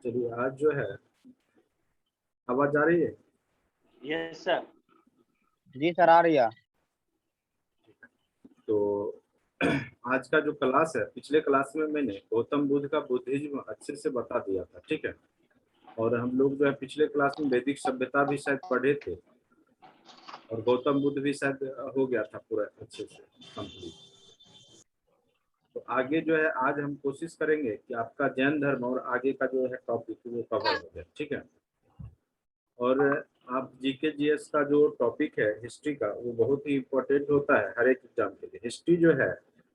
चलिए आज जो है आवाज आ रही है। Yes sir. जी सर, आ रही है। तो आज का जो क्लास है, पिछले क्लास में मैंने गौतम बुद्ध का बुद्धिज्म अच्छे से बता दिया था, ठीक है। और हम लोग जो है पिछले क्लास में वैदिक सभ्यता भी शायद पढ़े थे, और गौतम बुद्ध भी शायद हो गया था पूरा अच्छे से कंप्लीट। तो आगे जो है आज हम कोशिश करेंगे कि आपका जैन धर्म और आगे का जो है टॉपिक वो कवर हो जाए, ठीक है। और आप जीके जीएस का जो टॉपिक है हिस्ट्री का, वो बहुत ही इम्पोर्टेंट होता है हर एक एग्जाम के लिए। हिस्ट्री जो है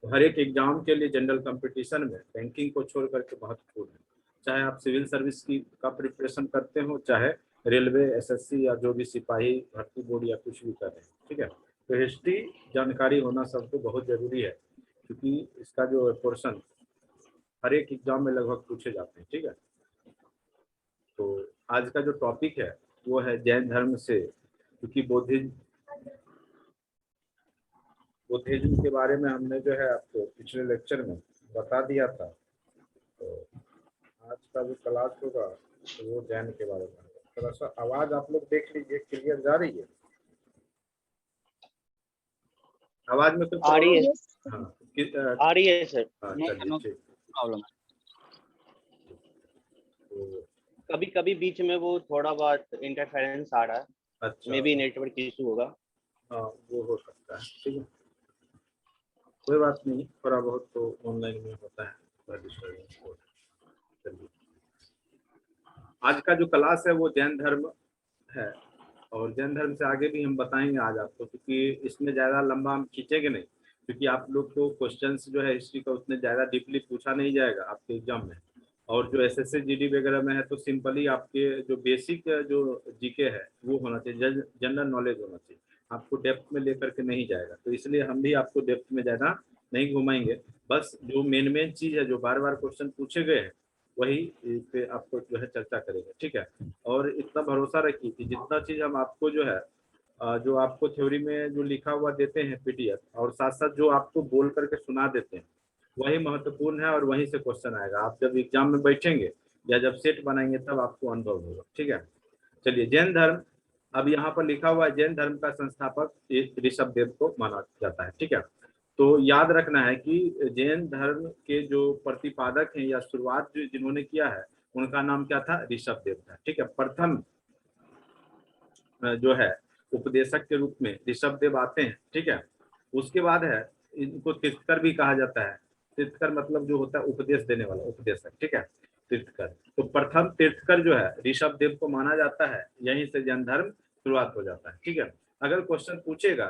हर एक एग्जाम के लिए जनरल कंपटीशन में बैंकिंग को छोड़ करके महत्वपूर्ण है। चाहे आप सिविल सर्विस की का प्रिपरेशन करते हो, चाहे रेलवे, एसएससी या जो भी सिपाही भर्ती बोर्ड या कुछ भी कर रहे हैं, ठीक है। तो हिस्ट्री जानकारी होना सबको बहुत जरूरी है, क्योंकि इसका जो पोर्शन हर एक एग्जाम में लगभग पूछे जाते हैं, ठीक है। तो आज का जो टॉपिक है वो है जैन धर्म से, क्योंकि बुद्धिज्म के बारे में हमने जो है आपको पिछले लेक्चर में बता दिया था। तो आज का जो क्लास होगा तो वो जैन के बारे में होगा। थोड़ा सा आवाज आप लोग देख लीजिए, क्लियर जा रही है आवाज में? आ रही है। हाँ आ रही है सर। चलिए ठीक। प्रॉब्लम तो कभी कभी बीच में वो थोड़ा बहुत इंटरफेरेंस आ रहा है, अच्छा, मे बी नेटवर्क इशू होगा। हाँ वो हो सकता है, ठीक है, कोई बात नहीं, थोड़ा बहुत तो ऑनलाइन में होता है। चलिए आज का जो क्लास है वो जैन धर्म है, और जैन धर्म से आगे भी हम बताएंगे आज आपको, क्योंकि इसमें ज़्यादा लंबा हम खींचेंगे नहीं, क्योंकि आप लोग को क्वेश्चंस जो है हिस्ट्री का उतने ज़्यादा डीपली पूछा नहीं जाएगा आपके एग्जाम में। और जो एसएससी जीडी वगैरह में है तो सिंपली आपके जो बेसिक जो जीके है वो होना चाहिए, जनरल नॉलेज होना चाहिए, आपको डेप्थ में लेकर के नहीं जाएगा। तो इसलिए हम भी आपको डेप्थ में ज़्यादा नहीं घुमाएंगे, बस जो मेन चीज़ है जो बार बार क्वेश्चन पूछे गए हैं वही पे आपको जो है चर्चा करेंगे, ठीक है। और इतना भरोसा रखिए कि जितना चीज हम आपको जो है जो आपको थ्योरी में जो लिखा हुआ देते हैं पीडीएफ, और साथ साथ जो आपको बोल करके सुना देते हैं वही महत्वपूर्ण है, और वहीं से क्वेश्चन आएगा। आप जब एग्जाम में बैठेंगे या जब सेट बनाएंगे तब आपको अनुभव होगा, ठीक है। चलिए जैन धर्म, अब यहाँ पर लिखा हुआ है जैन धर्म का संस्थापक ऋषभ देव को माना जाता है, ठीक है। तो याद रखना है कि जैन धर्म के जो प्रतिपादक हैं या शुरुआत जो जिन्होंने किया है उनका नाम क्या था? ऋषभ देव था, ठीक है। प्रथम जो है उपदेशक के रूप में ऋषभ देव आते हैं, ठीक है। उसके बाद है इनको तीर्थकर भी कहा जाता है। तीर्थकर मतलब जो होता है उपदेश देने वाला, उपदेशक, ठीक है, तीर्थकर। तो प्रथम तीर्थकर जो है ऋषभ देव को माना जाता है, यहीं से जैन धर्म शुरुआत हो जाता है, ठीक है। अगर क्वेश्चन पूछेगा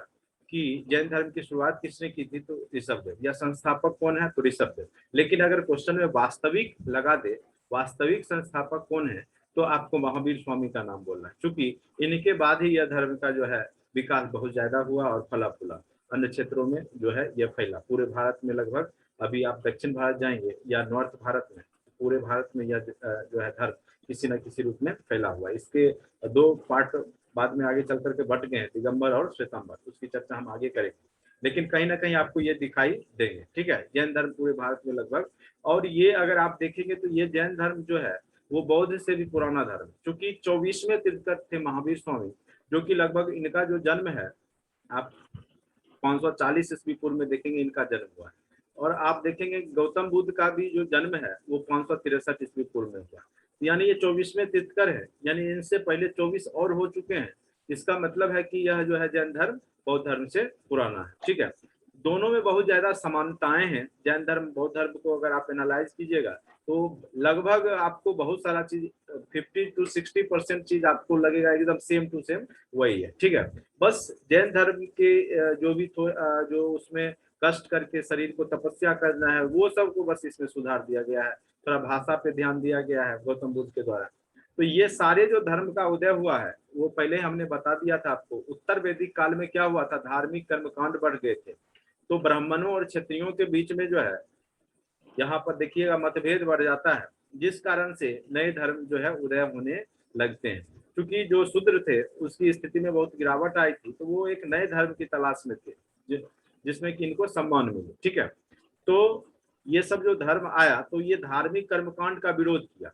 कि जैन धर्म की शुरुआत किसने की थी तो ऋषभ देव, या संस्थापक कौन है तो ऋषभ देव। लेकिन अगर क्वेश्चन में वास्तविक लगा दे, वास्तविक संस्थापक कौन है, तो आपको महावीर स्वामी का नाम बोलना है, क्योंकि इनके बाद ही यह धर्म का जो है विकास बहुत ज्यादा हुआ और फला फूला, अन्य क्षेत्रों में जो है यह फैला। पूरे भारत में लगभग, अभी आप दक्षिण भारत जाएंगे या नॉर्थ भारत में, पूरे भारत में यह जो है धर्म किसी न किसी रूप में फैला हुआ है। इसके दो पार्ट बाद में आगे चल करके बट गए हैं, दिगंबर और श्वेतांबर, उसकी चर्चा हम आगे करेंगे। लेकिन कहीं ना कहीं आपको ये दिखाई देंगे, ठीक है। जैन धर्म पूरे भारत में लगभग, और ये अगर आप देखेंगे तो ये जैन धर्म जो है वो बौद्ध से भी पुराना धर्म, क्योंकि 24वें तीर्थकर थे महावीर स्वामी, जो कि लगभग इनका जो जन्म है आप 540 ईस्वी पूर्व में देखेंगे इनका जन्म हुआ है। और आप देखेंगे गौतम बुद्ध का भी जो जन्म है वो 563 ईस्वी पूर्व में हुआ। यानी ये 24वें तीर्थकर है, यानी इनसे पहले 24 और हो चुके हैं। इसका मतलब है कि यह जो है जैन धर्म बौद्ध धर्म से पुराना है, ठीक है। दोनों में बहुत ज्यादा समानताएं हैं। जैन धर्म बौद्ध धर्म को अगर आप एनालाइज कीजिएगा तो लगभग आपको बहुत सारा चीज 50 to 60% चीज आपको लगेगा एकदम सेम टू सेम वही है, ठीक है। बस जैन धर्म के जो भी जो उसमें कष्ट करके शरीर को तपस्या करना है वो सब को बस इसमें सुधार दिया गया है, थोड़ा भाषा पे ध्यान दिया गया है गौतम बुद्ध के द्वारा। तो ये सारे जो धर्म का उदय हुआ है वो पहले हमने बता दिया था आपको। उत्तर वैदिक काल में क्या हुआ था, धार्मिक कर्मकांड बढ़ गए थे, तो ब्राह्मणों और क्षत्रियों के बीच में जो है यहाँ पर देखिएगा मतभेद बढ़ जाता है, जिस कारण से नए धर्म जो है उदय होने लगते हैं। क्योंकि जो शूद्र थे उसकी स्थिति में बहुत गिरावट आई थी, तो वो एक नए धर्म की तलाश में थे जिसमें कि इनको सम्मान मिले, ठीक है। तो ये सब जो धर्म आया तो ये धार्मिक कर्मकांड का विरोध किया,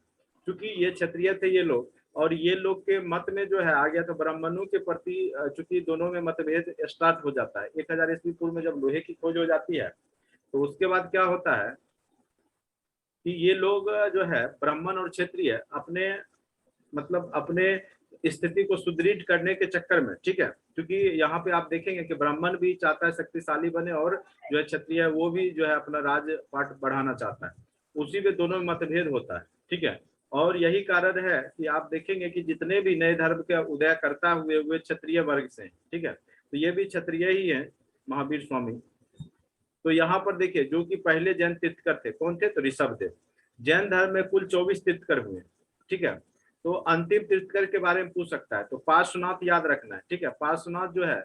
क्योंकि ये क्षत्रिय थे ये लोग, और ये लोग के मत में जो है आ गया तो ब्राह्मणों के प्रति चूंकि दोनों में मतभेद स्टार्ट हो जाता है। 1000 ईस्वी पूर्व में जब लोहे की खोज हो जाती है तो उसके बाद क्या होता है कि ये लोग जो है ब्राह्मण और क्षत्रिय अपने मतलब अपने स्थिति को सुदृढ़ करने के चक्कर में, ठीक है, क्योंकि यहाँ पे आप देखेंगे कि ब्राह्मण भी चाहता है शक्तिशाली बने और जो है क्षत्रिय है वो भी जो है अपना राजपाट बढ़ाना चाहता है, उसी में दोनों में मतभेद होता है, ठीक है। और यही कारण है कि आप देखेंगे कि जितने भी नए धर्म के उदय करता हुए क्षत्रिय वर्ग से, ठीक है, तो ये भी क्षत्रिय ही है महावीर स्वामी। तो यहाँ पर देखिए जो कि पहले जैन तीर्थकर थे, कौन थे? तो ऋषभदेव। जैन धर्म में कुल 24 तीर्थकर हुए, ठीक है। तो अंतिम तीर्थकर के बारे में पूछ सकता है, तो पार्श्वनाथ याद रखना है, ठीक है। पार्श्वनाथ जो है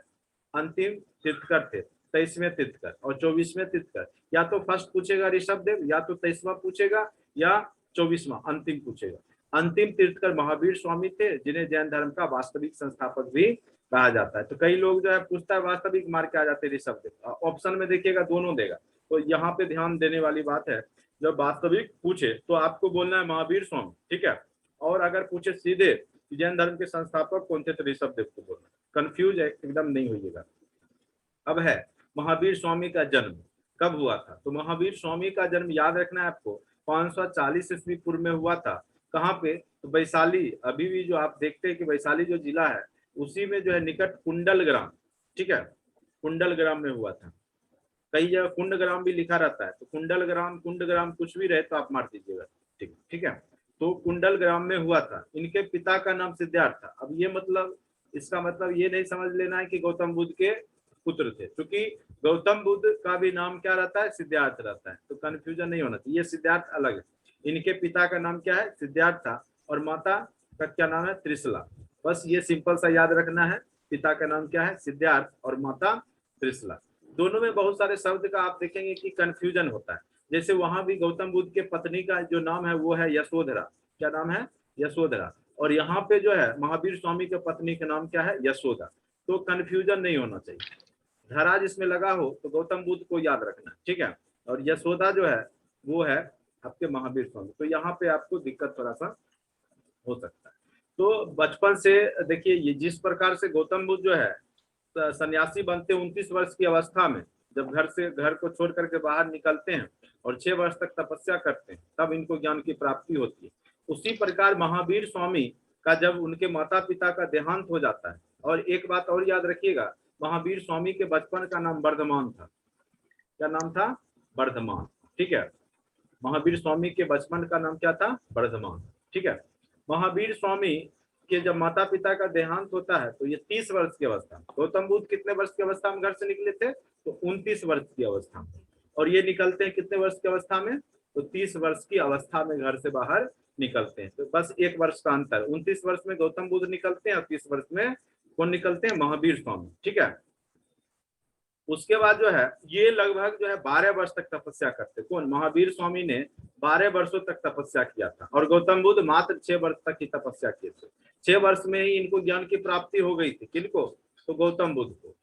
अंतिम तीर्थकर थे, 23वें तीर्थकर और 24वें तीर्थकर। या तो फर्स्ट पूछेगा ऋषभदेव, या तो 23वां पूछेगा, या 24वां अंतिम पूछेगा। अंतिम तीर्थकर महावीर स्वामी थे, जिन्हें जैन धर्म का वास्तविक संस्थापक भी कहा जाता है। तो कई लोग जो है पूछता है वास्तविक मार के आ जाते हैं ऋषभदेव, ऑप्शन में देखिएगा दोनों देगा। तो यहाँ पे ध्यान देने वाली बात है, जब वास्तविक पूछे तो आपको बोलना है महावीर स्वामी, ठीक है। और अगर पूछे सीधे जैन धर्म के संस्थापक कौन थे तो ऋषभदेव को बोलना, कंफ्यूज एकदम नहीं होइएगा। अब है महावीर स्वामी का जन्म कब हुआ था? तो महावीर स्वामी का जन्म याद रखना है आपको 540 ईस्वी पूर्व में हुआ था। कहाँ पे? तो वैशाली। अभी भी जो आप देखते हैं कि वैशाली जो जिला है उसी में जो है निकट कुंडल ग्राम, ठीक है, कुंडल ग्राम में हुआ था। कई जगह कुंड ग्राम भी लिखा रहता है, तो कुंडल ग्राम कुंड ग्राम कुछ भी रहे तो आप मार दीजिएगा, ठीक है। तो कुंडल ग्राम में हुआ था। इनके पिता का नाम सिद्धार्थ था। अब ये मतलब इसका मतलब ये नहीं समझ लेना है कि गौतम बुद्ध के पुत्र थे, क्योंकि गौतम बुद्ध का भी नाम क्या रहता है? सिद्धार्थ रहता है, तो कंफ्यूजन नहीं होना चाहिए। ये सिद्धार्थ अलग है। इनके पिता का नाम क्या है? सिद्धार्थ था, और माता का क्या नाम है? त्रिशला। बस ये सिंपल सा याद रखना है, पिता का नाम क्या है? सिद्धार्थ, और माता त्रिशला। दोनों में बहुत सारे शब्द का आप देखेंगे कि कंफ्यूजन होता है। जैसे वहां भी गौतम बुद्ध के पत्नी का जो नाम है वो है यशोधरा। क्या नाम है? यशोधरा। और यहाँ पे जो है महावीर स्वामी के पत्नी का नाम क्या है? यशोदा। तो कंफ्यूजन नहीं होना चाहिए। धरा जिसमें लगा हो तो गौतम बुद्ध को याद रखना, ठीक है। और यशोदा जो है वो है आपके महावीर स्वामी। तो यहाँ पे आपको दिक्कत थोड़ा सा हो सकता है। तो बचपन से देखिए ये जिस प्रकार से गौतम बुद्ध जो है सन्यासी बनते 29 वर्ष की अवस्था में, जब घर को छोड़ करके बाहर निकलते हैं और 6 वर्ष तक तपस्या करते हैं, तब इनको ज्ञान की प्राप्ति होती है। उसी प्रकार महावीर स्वामी का जब उनके माता पिता का देहांत हो जाता है, और एक बात और याद रखिएगा, महावीर स्वामी के बचपन का नाम वर्धमान था। क्या नाम था? वर्धमान, ठीक है। महावीर स्वामी के बचपन का नाम क्या था? वर्धमान, ठीक है। महावीर स्वामी के जब माता पिता का देहांत होता है तो ये 30 वर्ष की अवस्था। गौतम बुद्ध कितने वर्ष की अवस्था में घर से निकले थे? तो 29 वर्ष की अवस्था में। और ये निकलते हैं कितने वर्ष की अवस्था में? तो 30 वर्ष की अवस्था में घर से बाहर निकलते हैं। तो बस 1 वर्ष का अंतर। 29 वर्ष में गौतम बुद्ध निकलते हैं और 30 वर्ष में कौन निकलते हैं? महावीर स्वामी, ठीक है। उसके बाद जो है ये लगभग जो है 12 वर्ष तक तपस्या करते। कौन? महावीर स्वामी ने 12 वर्षों तक तपस्या किया था, और गौतम बुद्ध मात्र 6 वर्ष तक ही तपस्या किए थे। 6 वर्ष में ही इनको ज्ञान की प्राप्ति हो गई थी। किनको? तो गौतम बुद्ध को।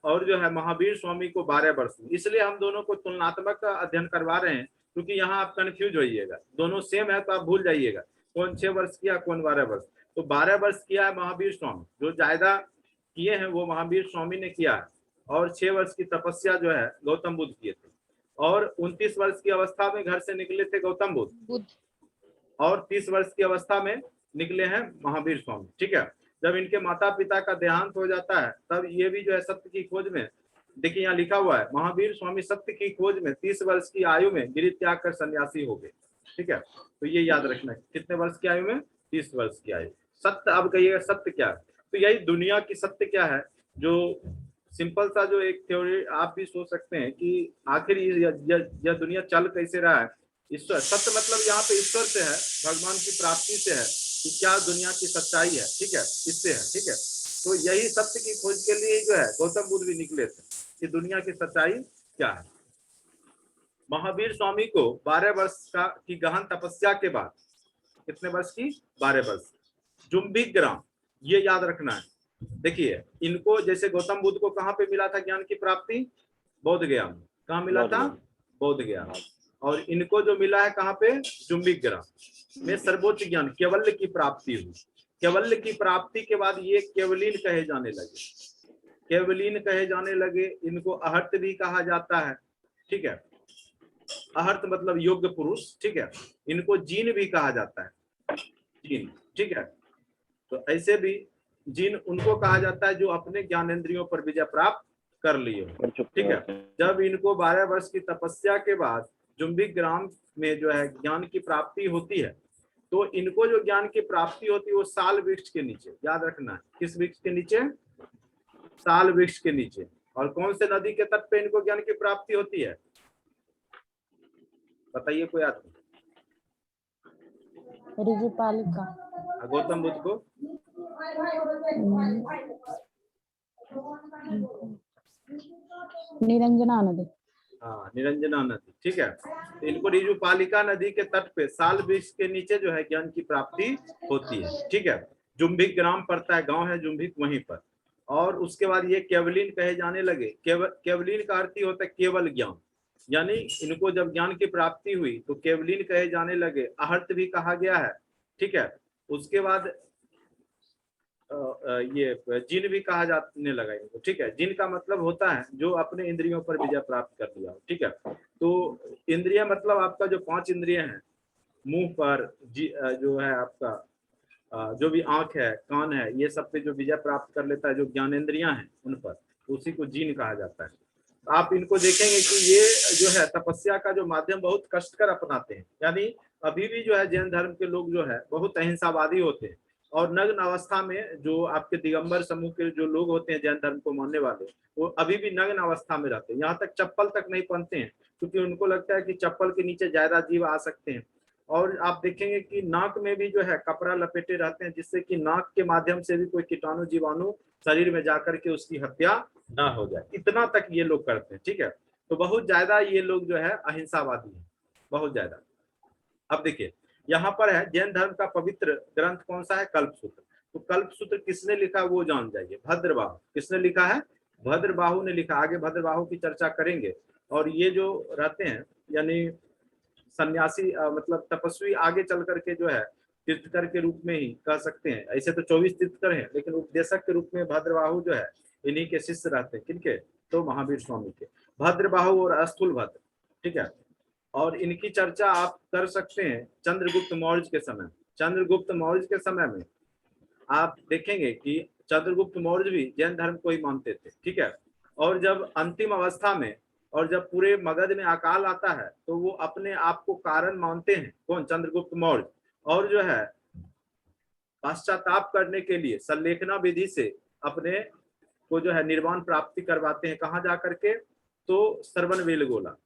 और जो है महावीर स्वामी को 12 वर्ष में। इसलिए हम दोनों को तुलनात्मक अध्ययन करवा रहे हैं, क्योंकि यहाँ आप कंफ्यूज होइएगा। दोनों सेम है तो आप भूल जाइएगा कौन 6 वर्ष किया, कौन 12 वर्ष। तो 12 वर्ष किया है महावीर स्वामी, जो ज्यादा किए हैं वो महावीर स्वामी ने किया है। और 6 वर्ष की तपस्या जो है गौतम बुद्ध किए थे। और 29 वर्ष की अवस्था में घर से निकले थे गौतम बुद्ध, और 30 वर्ष की अवस्था में निकले हैं महावीर स्वामी, ठीक है। जब इनके माता पिता का देहांत हो जाता है तब ये भी जो है सत्य की खोज में, देखिए यहाँ लिखा हुआ है महावीर स्वामी सत्य की खोज में 30 वर्ष की आयु में गिरि त्याग कर सन्यासी हो गए, ठीक है। तो ये याद रखना है, कितने वर्ष की आयु में? 30 वर्ष की आयु। सत्य, अब कहिएगा सत्य क्या है? तो यही दुनिया की सत्य क्या है, जो सिंपल सा जो एक थ्योरी आप भी सोच सकते हैं कि आखिर यह दुनिया चल कैसे रहा है। ईश्वर सत्य मतलब यहाँ पे ईश्वर से है, भगवान की प्राप्ति से है कि क्या दुनिया की सच्चाई है, ठीक है, इससे है, ठीक है। तो यही सत्य की खोज के लिए जो है गौतम बुद्ध भी निकले थे कि दुनिया की सच्चाई क्या है। महावीर स्वामी को 12 वर्ष की गहन तपस्या के बाद, कितने वर्ष की? 12 वर्ष। जुम्बिक ग्राम, ये याद रखना है। देखिए इनको जैसे गौतम बुद्ध को कहाँ पे मिला था ज्ञान की प्राप्ति? बोध गया में। कहाँ मिला था? बोध गया। और इनको जो मिला है कहाँ पे? जुम्बिक ग्राम। में सर्वोच्च ज्ञान केवल्य की प्राप्ति हुई। केवल्य की प्राप्ति के बाद ये केवलीन कहे जाने लगे, केवलीन कहे जाने लगे। इनको अहर्त भी कहा जाता है, ठीक है, अहर्त मतलब योग्य पुरुष, ठीक है। इनको जीन भी कहा जाता है, जीन, ठीक है। तो ऐसे भी जीन उनको कहा जाता है जो अपने ज्ञानेंद्रियों पर विजय प्राप्त कर लिए हो, ठीक है। जब इनको 12 वर्ष की तपस्या के बाद जुम्बिक ग्राम में जो है ज्ञान की प्राप्ति होती है, तो इनको जो ज्ञान की प्राप्ति होती है वो साल वृक्ष के नीचे, याद रखना है, किस वृक्ष के नीचे? साल वृक्ष के नीचे। और कौन से नदी के तट पे इनको ज्ञान की प्राप्ति होती है? बताइए कोई आदमी। ऋजुपालिका। गौतम बुद्ध को निरंजना नदी। हाँ, निरंजना नदी, ठीक है। तो इनको ऋजुपालिका नदी के तट पे साल वृक्ष के नीचे जो है ज्ञान की प्राप्ति होती है, ठीक है। जुम्बिक ग्राम पड़ता है, गांव है जुम्बिक, वहीं पर। और उसके बाद ये केवलीन कहे जाने लगे। केवलीन का अर्थ ही होता है केवल ज्ञान, यानी इनको जब ज्ञान की प्राप्ति हुई तो केवलीन कहे जाने लगे। अहर्त भी कहा गया है, ठीक है। उसके बाद ये जिन भी कहा जाने लगा इनको, ठीक है। जिन का मतलब होता है जो अपने इंद्रियों पर विजय प्राप्त कर लिया, ठीक है। तो इंद्रिय मतलब आपका जो 5 इंद्रिय हैं, मुंह पर जो है आपका जो भी आंख है, कान है, ये सब पे जो विजय प्राप्त कर लेता है, जो ज्ञानेंद्रियां हैं उन पर, उसी को जीन कहा जाता है। आप इनको देखेंगे कि ये जो है तपस्या का जो माध्यम बहुत कष्टकर अपनाते हैं। यानी अभी भी जो है जैन धर्म के लोग जो है बहुत अहिंसावादी होते हैं, और नग्न अवस्था में जो आपके दिगंबर समूह के जो लोग होते हैं जैन धर्म को मानने वाले, वो अभी भी नग्न अवस्था में रहते हैं। यहाँ तक चप्पल तक नहीं पहनते हैं, क्योंकि उनको लगता है कि चप्पल के नीचे ज्यादा जीव आ सकते हैं। और आप देखेंगे कि नाक में भी जो है कपड़ा लपेटे रहते हैं, जिससे कि नाक के माध्यम से भी कोई कीटाणु जीवाणु शरीर में जाकर के उसकी हत्या ना हो जाए। इतना तक ये लोग करते हैं, ठीक है। तो बहुत ज्यादा ये लोग जो है अहिंसावादी है, बहुत ज्यादा। अब देखिए यहाँ पर है जैन धर्म का पवित्र ग्रंथ कौन सा है? कल्पसूत्र। तो कल्पसूत्र किसने लिखा वो जान जाइए, भद्रबाहु। किसने लिखा है? भद्रबाहु ने लिखा। आगे भद्रबाहु की चर्चा करेंगे। और ये जो रहते हैं यानी सन्यासी मतलब तपस्वी, आगे चल करके जो है तीर्थकर के रूप में ही कह सकते हैं। ऐसे तो 24 तीर्थकर हैं, लेकिन उपदेशक के रूप में भद्रबाहु जो है इन्हीं के शिष्य रहते हैं। किनके? तो महावीर स्वामी के। भद्रबाहु और स्थूल भद्र, ठीक है। और इनकी चर्चा आप कर सकते हैं चंद्रगुप्त मौर्य के समय। चंद्रगुप्त मौर्य के समय में आप देखेंगे कि चंद्रगुप्त मौर्य भी जैन धर्म को ही मानते थे, ठीक है। और जब अंतिम अवस्था में और जब पूरे मगध में अकाल आता है, तो वो अपने आप को कारण मानते हैं। कौन? चंद्रगुप्त मौर्य। और जो है पश्चाताप करने के लिए संलेखना विधि से अपने को जो है निर्वाण प्राप्ति करवाते हैं। कहाँ जा करके? तो श्रवणबेलगोला।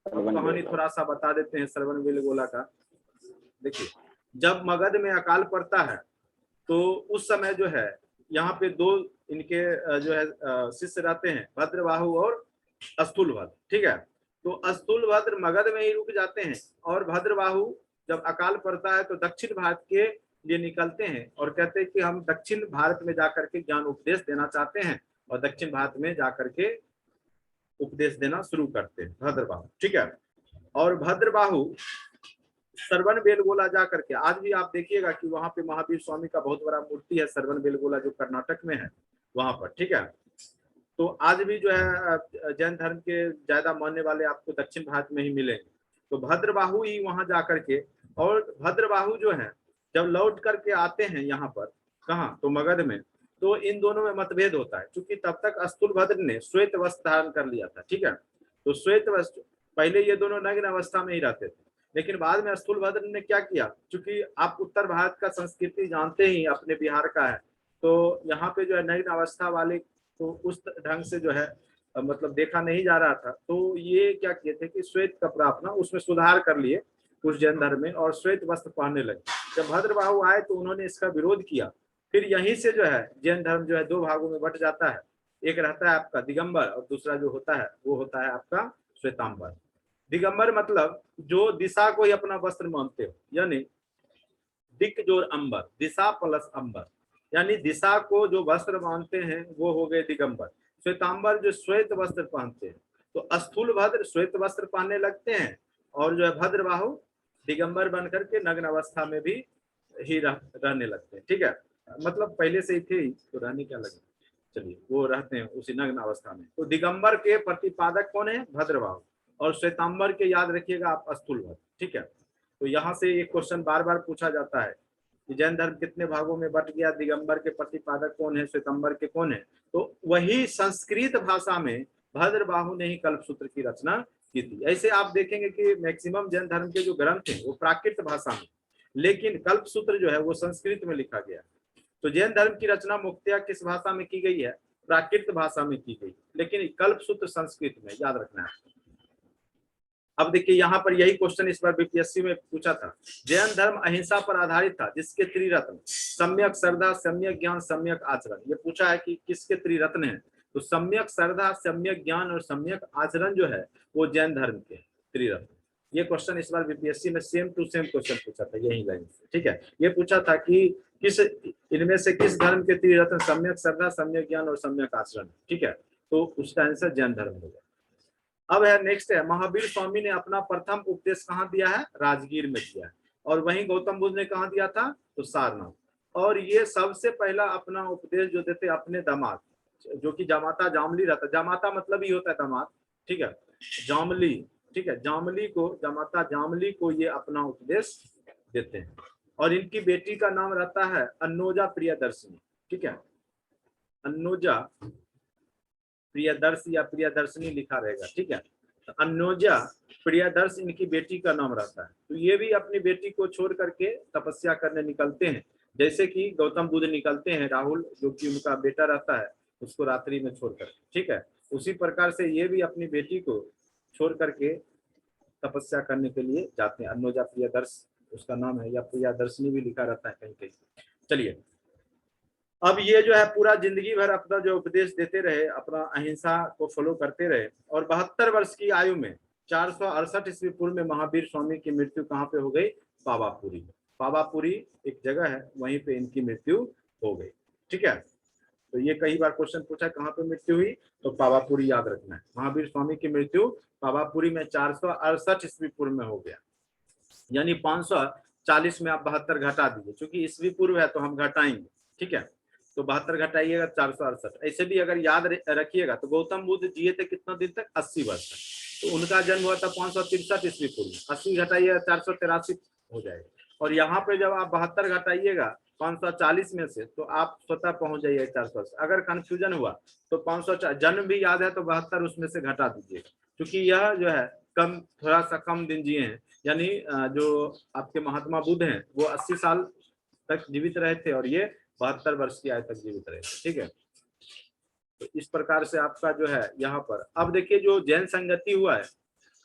कहानी थोड़ा सा बता देते हैं श्रवणबेलगोला का। देखिए जब मगध में अकाल पड़ता है, तो उस समय जो है यहाँ पे 2 इनके जो है शिष्य रहते हैं, भद्रबाहु और स्थूलभद्र, ठीक है। तो स्थूलभद्र मगध में ही रुक जाते हैं, और भद्रबाहु जब अकाल पड़ता है तो दक्षिण भारत के लिए निकलते हैं और कहते हैं कि हम दक्षिण भारत में जाकर के ज्ञान उपदेश देना चाहते हैं, और दक्षिण भारत में जाकर के उपदेश देना शुरू करते हैं भद्रबाहु, ठीक है। और भद्रबाहु श्रवणबेलगोला जा करके, आज भी आप देखिएगा कि वहां पे महावीर स्वामी का बहुत बड़ा मूर्ति है श्रवणबेलगोला, जो कर्नाटक में है वहां पर, ठीक है। तो आज भी जो है जैन धर्म के ज्यादा मानने वाले आपको दक्षिण भारत में ही मिलेंगे। तो भद्रबाहु ही वहां जाकर के, और भद्रबाहु जो है जब लौट करके आते हैं यहाँ पर, कहाँ? तो मगध में। तो इन दोनों में मतभेद होता है, क्योंकि तब तक स्थूलभद्र ने श्वेत वस्त्र धारण कर लिया था, ठीक है। तो श्वेत वस्त्र, पहले ये दोनों नग्न अवस्था में ही रहते थे, लेकिन बाद में स्थूलभद्र ने क्या किया, क्योंकि आप उत्तर भारत का संस्कृति जानते ही अपने बिहार का है, तो यहाँ पे जो है नग्न अवस्था वाले तो उस ढंग से जो है मतलब देखा नहीं जा रहा था। तो ये क्या किए थे कि श्वेत कपड़ा अपना उसमें सुधार कर लिए कुछ जैन धर्म में, और श्वेत वस्त्र पहनने लगे। जब भद्रबाहु आए तो उन्होंने इसका विरोध किया। फिर यहीं से जो है जैन धर्म जो है 2 भागों में बट जाता है। एक रहता है आपका दिगंबर, और दूसरा जो होता है वो होता है आपका श्वेतांबर। दिगंबर मतलब जो दिशा को ही अपना वस्त्र मानते हो, यानी दिक जोर अंबर, दिशा प्लस अंबर, यानी दिशा को जो वस्त्र मानते हैं वो हो गए दिगंबर। श्वेतांबर जो श्वेत वस्त्र पहनते हैं। तो स्थूलभद्र श्वेत वस्त्र पहनने लगते हैं, और जो है भद्रबाहु दिगंबर बन करके नग्न अवस्था में भी ही रहने लगते हैं, ठीक है। मतलब पहले से ही थे तो रहने क्या लगे, चलिए वो रहते हैं उसी नग्न अवस्था में। तो दिगंबर के प्रतिपादक कौन है, भद्रबाहु, और श्वेतांबर के याद रखिएगा आप, स्थूलभद्र, ठीक है। तो यहाँ से एक क्वेश्चन बार बार पूछा जाता है कि जैन धर्म कितने भागों में बट गया, दिगंबर के प्रतिपादक कौन है, श्वेतांबर के कौन है। तो वही संस्कृत भाषा में भद्रबाहु ने ही कल्पसूत्र की रचना की थी। ऐसे आप देखेंगे कि मैक्सिमम जैन धर्म के जो ग्रंथ हैं वो प्राकृत भाषा में, लेकिन कल्पसूत्र जो है वो संस्कृत में लिखा गया। तो जैन धर्म की रचना मुख्यतः किस भाषा में की गई है, प्राकृत भाषा में की गई, लेकिन कल्पसूत्र संस्कृत में, याद रखना है। अब देखिए यहाँ पर यही क्वेश्चन इस बार बीपीएससी में पूछा था। जैन धर्म अहिंसा पर आधारित था, जिसके त्रिरत्न सम्यक श्रद्धा, सम्यक ज्ञान, सम्यक आचरण। ये पूछा है कि किसके त्रिरत्न हैं, तो सम्यक श्रद्धा, सम्यक ज्ञान और सम्यक आचरण जो है वो जैन धर्म के त्रिरत्न। ये क्वेश्चन इस बार बीपीएससी में सेम टू सेम क्वेश्चन पूछा था यही लाइन से, ठीक है। ये पूछा था कि किस इनमें से किस धर्म के त्रिरत्न सम्यक श्रद्धा, सम्यक ज्ञान और सम्यक आचरण, ठीक है। तो उसका आंसर जैन धर्म होगा। अब है नेक्स्ट है, महावीर स्वामी ने अपना प्रथम उपदेश कहाँ दिया है, राजगीर में दिया है। और वहीं गौतम बुद्ध ने कहाँ दिया था, तो सारनाथ। और ये सबसे पहला अपना उपदेश जो देते अपने दामाद, जो कि जामाता जामली रहता, जामाता मतलब ही होता है दामाद, ठीक है, जामली, ठीक है, जामली को, जामाता जामली को ये अपना उपदेश देते हैं। और इनकी बेटी का नाम रहता है अन्नोजा प्रियदर्शनी, ठीक है, अन्नोजा प्रियदर्श या प्रियदर्शनी लिखा रहेगा, ठीक है। तो अन्नोजा प्रियदर्श इनकी बेटी का नाम रहता है। तो ये भी अपनी बेटी को छोड़ करके तपस्या करने निकलते हैं, जैसे कि गौतम बुद्ध निकलते हैं, राहुल जो कि उनका बेटा रहता है उसको रात्रि में छोड़ कर, ठीक है। उसी प्रकार से ये भी अपनी बेटी को छोड़ करके तपस्या करने के लिए जाते हैं। अन्नोजा प्रियदर्श उसका नाम है, या प्रियदर्शनी भी लिखा रहता है कहीं कहीं। चलिए, अब ये जो है पूरा जिंदगी भर अपना जो उपदेश देते रहे, अपना अहिंसा को फॉलो करते रहे। और 72 वर्ष की आयु में 468 ईस्वी पूर्व में महावीर स्वामी की मृत्यु कहाँ पे हो गई, पावापुरी। पावापुरी एक जगह है, वहीं पे इनकी मृत्यु हो गई, ठीक है। तो ये कई बार क्वेश्चन पूछा कहाँ पे मृत्यु हुई, तो पावापुरी याद रखना है। महावीर स्वामी की मृत्यु पावापुरी में 468 ईस्वी पूर्व में हो गया, यानी 540 में आप 72 घटा दीजिए, क्योंकि ईस्वी पूर्व है तो हम घटाएंगे, ठीक है। तो 72 घटाइएगा 468। ऐसे भी अगर याद रखिएगा तो गौतम बुद्ध जिए थे कितना दिन तक, 80 वर्ष तक। तो उनका जन्म हुआ था 563 ईस्वी पूर्व, 80 घटाइएगा 483 हो जाएगा। और यहाँ पे जब आप 72 घटाइएगा 540 में से, तो आप स्वतः पहुंच जाइए 400। अगर कंफ्यूजन हुआ तो 500, जन्म भी याद है तो 72 उसमें से घटा दीजिएगा, क्योंकि यह जो है कम, थोड़ा सा कम दिन जिए हैं। यानी जो आपके महात्मा बुद्ध हैं वो 80 साल तक जीवित रहे थे और ये 72 वर्ष की आयु तक जीवित रहे थे, ठीक है। तो इस प्रकार से आपका जो है यहाँ पर, अब देखिए जो जैन संगति हुआ है,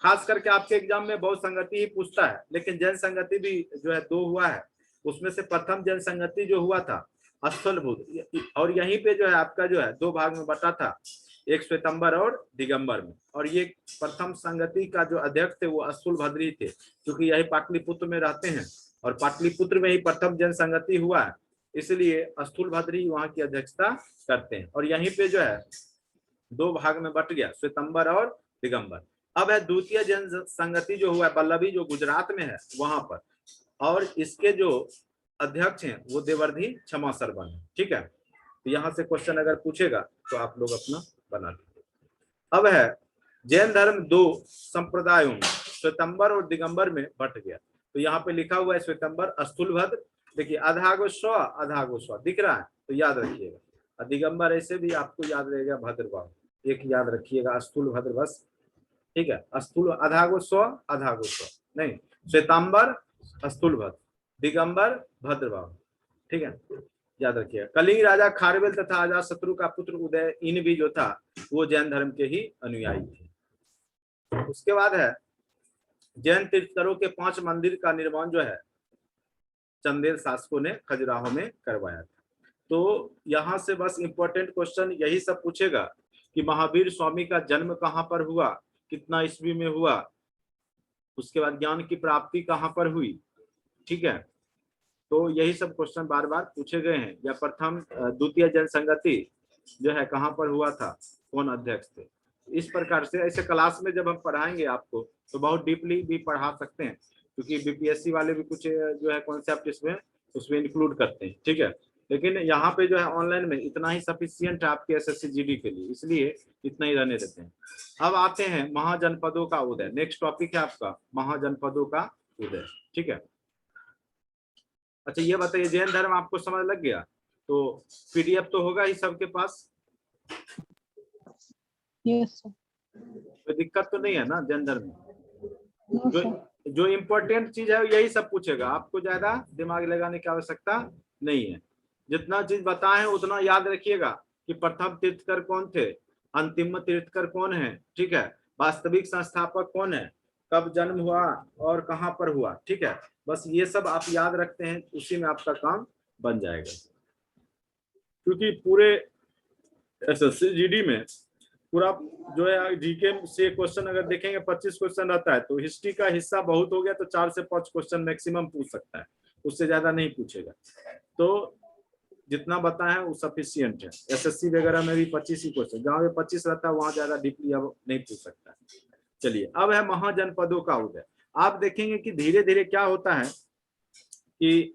खास करके आपके एग्जाम में बहुत संगति ही पूछता है, लेकिन जैन संगति भी जो है 2 हुआ है। उसमें से प्रथम जैन संगति जो हुआ था स्थूलभद्र, और यहीं पे जो है आपका जो है 2 भाग में बटा था, एक श्वेतांबर और दिगंबर में। और ये प्रथम संगति का जो अध्यक्ष थे वो स्थूलभद्र ही थे, क्योंकि यही पाटलिपुत्र में रहते हैं और पाटलिपुत्र में ही प्रथम जैन संगति हुआ है, इसलिए स्थूलभद्र ही वहां की अध्यक्षता करते हैं। और यहीं पे जो है 2 भाग में बट गया, श्वेतांबर और दिगंबर। अब है द्वितीय जैन संगति जो हुआ है बल्लभी, जो गुजरात में है वहां पर, और इसके जो अध्यक्ष हैं वो देवर्धि क्षमा सरवन है, ठीक है। तो यहाँ से क्वेश्चन अगर पूछेगा तो आप लोग अपना बना लीजिए। अब है जैन धर्म 2 संप्रदायों में श्वेतांबर और दिगंबर में बट गया। तो यहाँ पे लिखा हुआ है श्वेतांबर स्थूलभद्र, देखिए आधा स्व दिख रहा है, तो याद रखिएगा। दिगंबर ऐसे भी आपको याद रहेगा भद्रबाहु, एक याद रखिएगा स्थूलभद्र बस, ठीक है। स्थूल आधा स्व नहीं, श्वेतांबर स्थूलभद्र, दिगंबर भद्रबाहु, ठीक है, याद रखिएगा। कलिंग राजा खारवेल तथा अजातशत्रु का पुत्र उदय इन भी जो था वो जैन धर्म के ही अनुयायी थे। उसके बाद है जैन तीर्थंकरों के 5 मंदिर का निर्माण जो है चंदेल शासकों ने खजुराहो में करवाया था। तो यहाँ से बस इंपॉर्टेंट क्वेश्चन यही सब पूछेगा कि महावीर स्वामी का जन्म कहाँ पर हुआ, कितना ईस्वी में हुआ, उसके बाद ज्ञान की प्राप्ति कहाँ पर हुई, ठीक है। तो यही सब क्वेश्चन बार बार पूछे गए हैं। या प्रथम द्वितीय जैन संगति जो है कहाँ पर हुआ था, कौन अध्यक्ष थे। इस प्रकार से ऐसे क्लास में जब हम पढ़ाएंगे आपको तो बहुत डीपली भी पढ़ा सकते हैं, क्योंकि बीपीएससी वाले भी कुछ जो है कॉन्सेप्ट उसमें इंक्लूड करते हैं, ठीक है। लेकिन यहाँ पे जो है ऑनलाइन में इतना ही सफिशियंट है आपके एसएससी जीडी के लिए, इसलिए इतना ही रहने देते हैं। अब आते हैं महाजनपदों का उदय। नेक्स्ट टॉपिक है आपका महाजनपदों का उदय, ठीक है। अच्छा ये बताइए, जैन धर्म आपको समझ लग गया? तो पीडीएफ तो होगा ही सबके पास? Yes sir. कोई दिक्कत तो नहीं है ना जैन धर्म में? नो जो सर। जो इम्पोर्टेंट चीज है यही सब पूछेगा, आपको ज्यादा दिमाग लगाने की आवश्यकता नहीं है। जितना चीज बताए हैं उतना याद रखिएगा कि प्रथम तीर्थकर कौन थे, अंतिम तीर्थकर कौन है, ठीक है, वास्तविक संस्थापक कौन है, कब जन्म हुआ और कहाँ पर हुआ, ठीक है। बस ये सब आप याद रखते हैं, उसी में आपका काम बन जाएगा। क्योंकि पूरे एसएससी जीडी में पूरा जो है जीके से क्वेश्चन अगर देखेंगे 25 क्वेश्चन रहता है, तो हिस्ट्री का हिस्सा बहुत हो गया तो 4 से 5 क्वेश्चन मैक्सिमम पूछ सकता है, उससे ज्यादा नहीं पूछेगा। तो जितना बताया वो सफिशियंट है। एसएससी वगैरह में भी 25 ही क्वेश्चन, जहाँ पे 25 रहता है वहां ज्यादा डीपली अब नहीं पूछ सकता है। चलिए अब है महाजनपदों का उदय। आप देखेंगे कि धीरे धीरे क्या होता है कि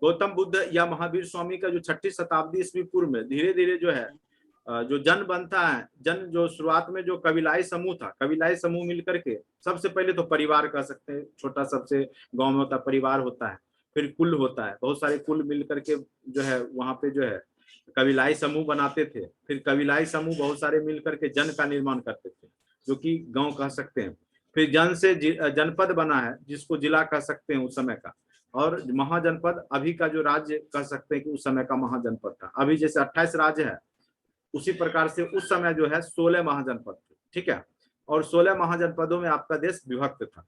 गौतम बुद्ध या महावीर स्वामी का जो 6ठी शताब्दी ईस्वी पूर्व में धीरे धीरे जो है जो जन बनता है, जन जो शुरुआत में जो कबीलाई समूह था, कबीलाई समूह मिलकर के सबसे पहले तो परिवार कह सकते हैं, छोटा सबसे गांव में होता परिवार होता है, फिर कुल होता है, बहुत सारे कुल मिल करके जो है वहां पे जो है कबीलाई समूह बनाते थे। फिर कबीलाई समूह बहुत सारे मिल करके जन का निर्माण करते थे, जो कि गांव कह सकते हैं। फिर जन से जनपद बना है, जिसको जिला कह सकते हैं उस समय का। और महाजनपद अभी का जो राज्य कह सकते हैं कि उस समय का महाजनपद था। अभी जैसे 28 राज्य है, उसी प्रकार से उस समय जो है 16 महाजनपद थे, ठीक है। और 16 महाजनपदों में आपका देश विभक्त था।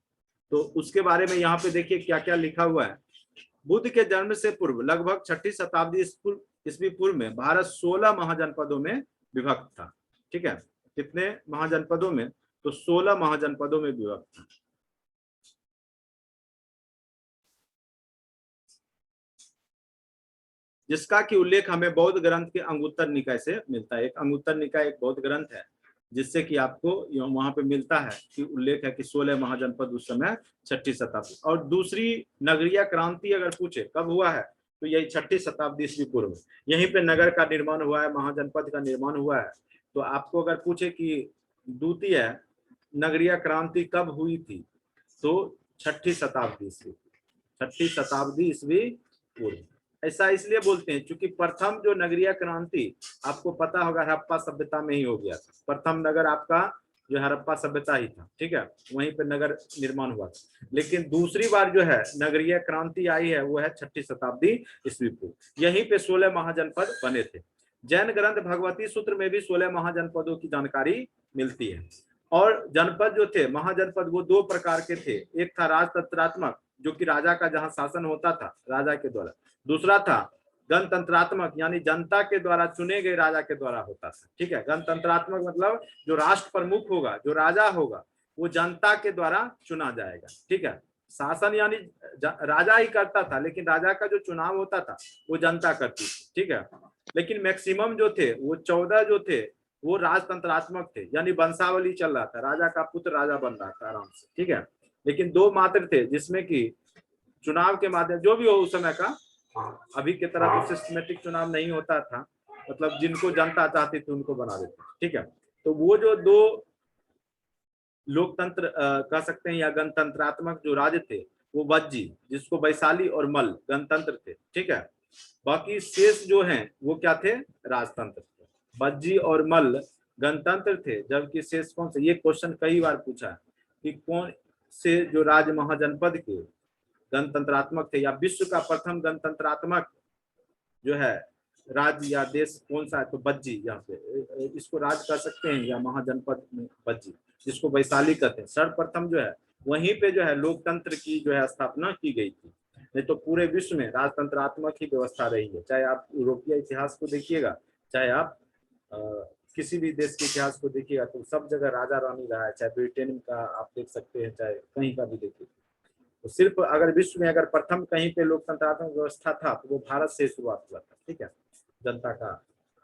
तो उसके बारे में यहाँ पे देखिए क्या क्या लिखा हुआ है। बुद्ध के जन्म से पूर्व लगभग 6ठी शताब्दी ईस्वी पूर्व में भारत 16 महाजनपदों में विभक्त था, ठीक है। कितने महाजनपदों में? तो 16 महाजनपदों में विभक्त था। जिसका कि उल्लेख हमें बौद्ध ग्रंथ के अंगुत्तर निकाय से मिलता है। एक अंगुत्तर निकाय एक बौद्ध ग्रंथ है, जिससे कि आपको वहां पे मिलता है कि उल्लेख है कि 16 महाजनपद उस समय 6ठी शताब्दी। और दूसरी नगरीय क्रांति अगर पूछे कब हुआ है, तो यही 6ठी शताब्दी ईस्वी पूर्व में यहीं पे नगर का निर्माण हुआ है, महाजनपद का निर्माण हुआ है। तो आपको अगर पूछे कि द्वितीय नगरीय क्रांति कब हुई थी, तो 6ठी शताब्दी ईस्वी, 6ठी शताब्दी ईस्वी पूर्व। ऐसा इसलिए बोलते हैं क्योंकि प्रथम जो नगरीय क्रांति आपको पता होगा हड़प्पा सभ्यता में ही हो गया था। प्रथम नगर आपका जो हड़प्पा सभ्यता ही था, ठीक है, वहीं पे नगर निर्माण हुआ था। लेकिन दूसरी बार जो है नगरीय क्रांति आई है वो है 6ठी शताब्दी ईस्वी पूर्व। यहीं पे 16 महाजनपद बने थे। जैन ग्रंथ भगवती सूत्र में भी 16 महाजनपदों की जानकारी मिलती है। और जनपद जो थे महाजनपद वो 2 प्रकार के थे। एक था राजतंत्रात्मक, जो कि राजा का जहां शासन होता था राजा के द्वारा। दूसरा था गणतंत्रात्मक, यानी जनता के द्वारा चुने गए राजा के द्वारा होता था, ठीक है। गणतंत्रात्मक मतलब जो राष्ट्र प्रमुख होगा, जो राजा होगा, वो जनता के द्वारा चुना जाएगा, ठीक है। शासन यानी राजा ही करता था, लेकिन राजा का जो चुनाव होता था वो जनता करती थी, ठीक है। लेकिन मैक्सिमम जो थे वो 14 जो थे वो राजतंत्रात्मक थे, यानी वंशावली चल रहा था, राजा का पुत्र राजा बन रहा था आराम से, ठीक है। लेकिन 2 मात्र थे जिसमें कि चुनाव के माध्यम जो भी हो उस समय का, अभी की तरह तो सिस्टमेटिक चुनाव नहीं होता था, मतलब जिनको जनता चाहती थी उनको बना देते, ठीक है। तो वो जो 2 लोकतंत्र कह सकते हैं या गणतंत्रात्मक जो राज्य थे वो वज्जी, जिसको वैशाली और मल्ल गणतंत्र थे, ठीक है। बाकी शेष जो हैं वो क्या थे? राजतंत्र थे। वज्जी और मल्ल गणतंत्र थे, जबकि शेष कौन से? ये क्वेश्चन कई बार पूछा है कि कौन से जो राज्य महाजनपद के गणतंत्रात्मक थे, या विश्व का प्रथम गणतंत्रात्मक जो है राज्य या देश कौन सा है? तो वज्जी, यहाँ पे इसको राज्य कह सकते हैं या महाजनपद में वज्जी, जिसको वैशाली कहते हैं। सर्वप्रथम जो है वहीं पे जो है लोकतंत्र की जो है स्थापना की गई थी। नहीं तो पूरे विश्व में राजतंत्रात्मक ही व्यवस्था रही है। चाहे आप यूरोपीय इतिहास को देखिएगा, चाहे आप किसी भी देश के इतिहास को देखिएगा, तो सब जगह राजा रानी रहा है। चाहे ब्रिटेन का आप देख सकते हैं, चाहे कहीं का भी देखिए। तो सिर्फ अगर विश्व में अगर प्रथम कहीं पे लोकतंत्रात्मक व्यवस्था था तो वो भारत से शुरुआत हुआ था, ठीक है। जनता का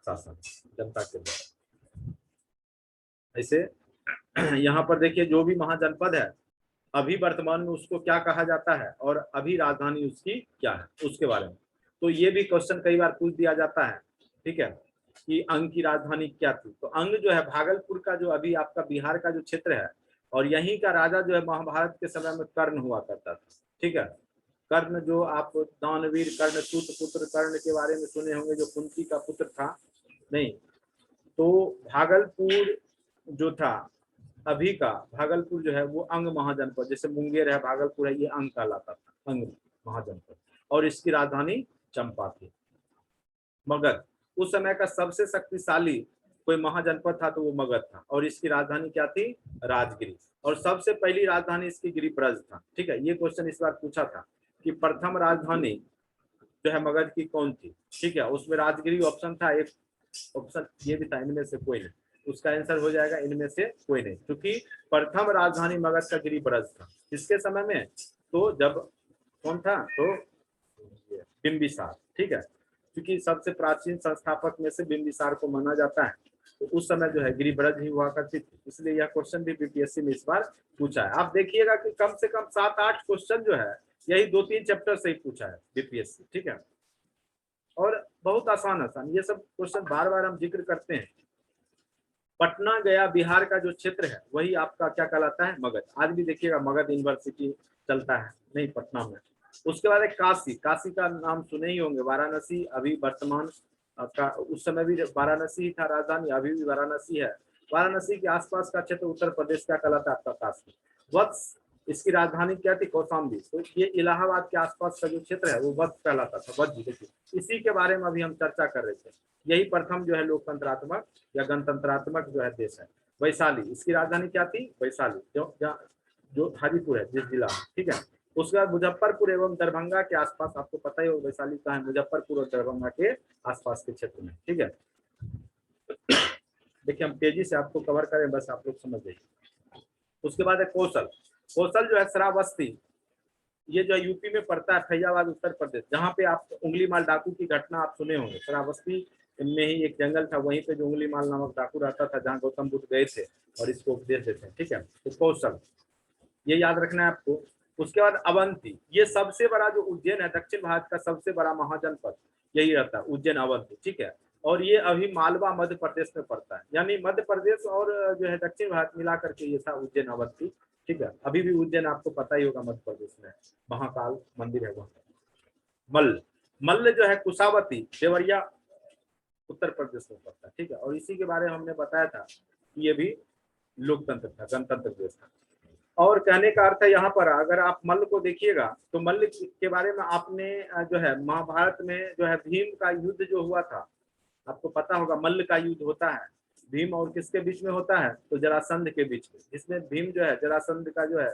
शासन, जनता के द्वारा। ऐसे यहाँ पर देखिए जो भी महाजनपद है अभी वर्तमान में उसको क्या कहा जाता है और अभी राजधानी उसकी क्या है, उसके बारे में। तो ये भी क्वेश्चन कई बार पूछ दिया जाता है, ठीक है, कि अंग की राजधानी क्या थी। तो अंग जो है भागलपुर का, जो अभी आपका बिहार का जो क्षेत्र है, और यहीं का राजा जो है महाभारत के समय में कर्ण हुआ करता था, ठीक है। कर्ण, जो आप दानवीर कर्ण, सूत पुत्र कर्ण के बारे में सुने होंगे, जो कुंती का पुत्र था, नहीं, तो भागलपुर जो था अभी का, भागलपुर जो है वो अंग महाजनपद, जैसे मुंगेर है, भागलपुर है, ये अंग कहलाता था, अंग महाजनपद, और इसकी राजधानी चंपा थी। मगध उस समय का सबसे शक्तिशाली कोई महाजनपद था तो वो मगध था, और इसकी राजधानी क्या थी, राजगिरी, और सबसे पहली राजधानी इसकी गिरिब्रज था, ठीक है। ये क्वेश्चन इस बार पूछा था कि प्रथम राजधानी जो है मगध की कौन थी, ठीक है। उसमें राजगिरी ऑप्शन था, एक ऑप्शन ये भी था, इनमें से कोई नहीं, उसका आंसर हो जाएगा इनमें से कोई नहीं, क्योंकि प्रथम राजधानी मगध का गिरिब्रज था। इसके समय में तो जब कौन था, तो बिंबिसार, ठीक है, क्योंकि सबसे प्राचीन संस्थापक में से बिंबिसार को माना जाता है, तो उस समय जो है गिरिब्रज ही हुआ करती थी, इसलिए यह क्वेश्चन भी बीपीएससी में इस बार पूछा है। आप देखिएगा कि कम से कम 7-8 क्वेश्चन जो है यही 2-3 चैप्टर से ही पूछा है बीपीएससी, ठीक है, और बहुत आसान आसान ये सब क्वेश्चन बार बार हम जिक्र करते हैं। पटना गया बिहार का जो क्षेत्र है वही आपका क्या कहलाता है, मगध। आज भी देखिएगा मगध यूनिवर्सिटी चलता है, नहीं, पटना में। उसके बाद एक काशी, काशी का नाम सुने ही होंगे, वाराणसी अभी वर्तमान का, उस समय भी वाराणसी ही था राजधानी, अभी भी वाराणसी है। वाराणसी के आसपास का क्षेत्र उत्तर प्रदेश क्या कहलाता है, आपका काशी। वत्स, इसकी राजधानी क्या थी, कौशाम्बी। तो ये इलाहाबाद के आसपास का जो क्षेत्र है वो वत्स कहलाता था, वज्र। देखिए इसी के बारे में अभी हम चर्चा कर रहे थे, यही प्रथम जो है लोकतंत्रात्मक या गणतंत्रात्मक जो है देश है। वैशाली, इसकी राजधानी क्या थी, वैशाली, जो हाजीपुर है जिस जिला में, ठीक है। उसके बाद मुजफ्फरपुर एवं दरभंगा के आसपास, आपको पता ही होगा वैशाली कहाँ है, मुजफ्फरपुर और दरभंगा के आसपास के क्षेत्र में, ठीक है। देखिए हम तेजी से आपको कवर करें, बस आप लोग समझ जाइए। उसके बाद है कौशल। कौशल जो है श्रावस्ती, ये जो यूपी में पड़ता है, फैजाबाद उत्तर प्रदेश, जहाँ पे आप उंगली माल डाकू की घटना आप सुने होंगे। श्रावस्ती में ही एक जंगल था, वहीं पे जो उंगली माल नामक डाकू रहता था, जहाँ गौतम बुद्ध गए थे और इसको उपदेश देते हैं, ठीक है। तो कौशल ये याद रखना है आपको। उसके बाद अवंती, ये सबसे बड़ा जो उज्जैन है, दक्षिण भारत का सबसे बड़ा महाजनपद यही रहता है, उज्जैन अवंती, ठीक है। और ये अभी मालवा मध्य प्रदेश में पड़ता है, यानी मध्य प्रदेश और जो है दक्षिण भारत मिला करके ये था उज्जैन अवंती, ठीक है। अभी भी उज्जैन आपको पता ही होगा मध्य प्रदेश में, महाकाल मंदिर है वहाँ। मल्ल, मल्ल जो है कुशावती, देवरिया उत्तर प्रदेश में पड़ता है, ठीक है। और इसी के बारे में हमने बताया था कि ये भी लोकतंत्र था, गणतंत्र देश था। और कहने का अर्थ है यहाँ पर, अगर आप मल्ल को देखिएगा तो मल्ल के बारे में आपने जो है महाभारत में जो है भीम का युद्ध जो हुआ था, आपको पता होगा मल्ल का युद्ध होता है भीम और किसके बीच में होता है, तो जरासंध के बीच में, जिसमें भीम जो है जरासंध का जो है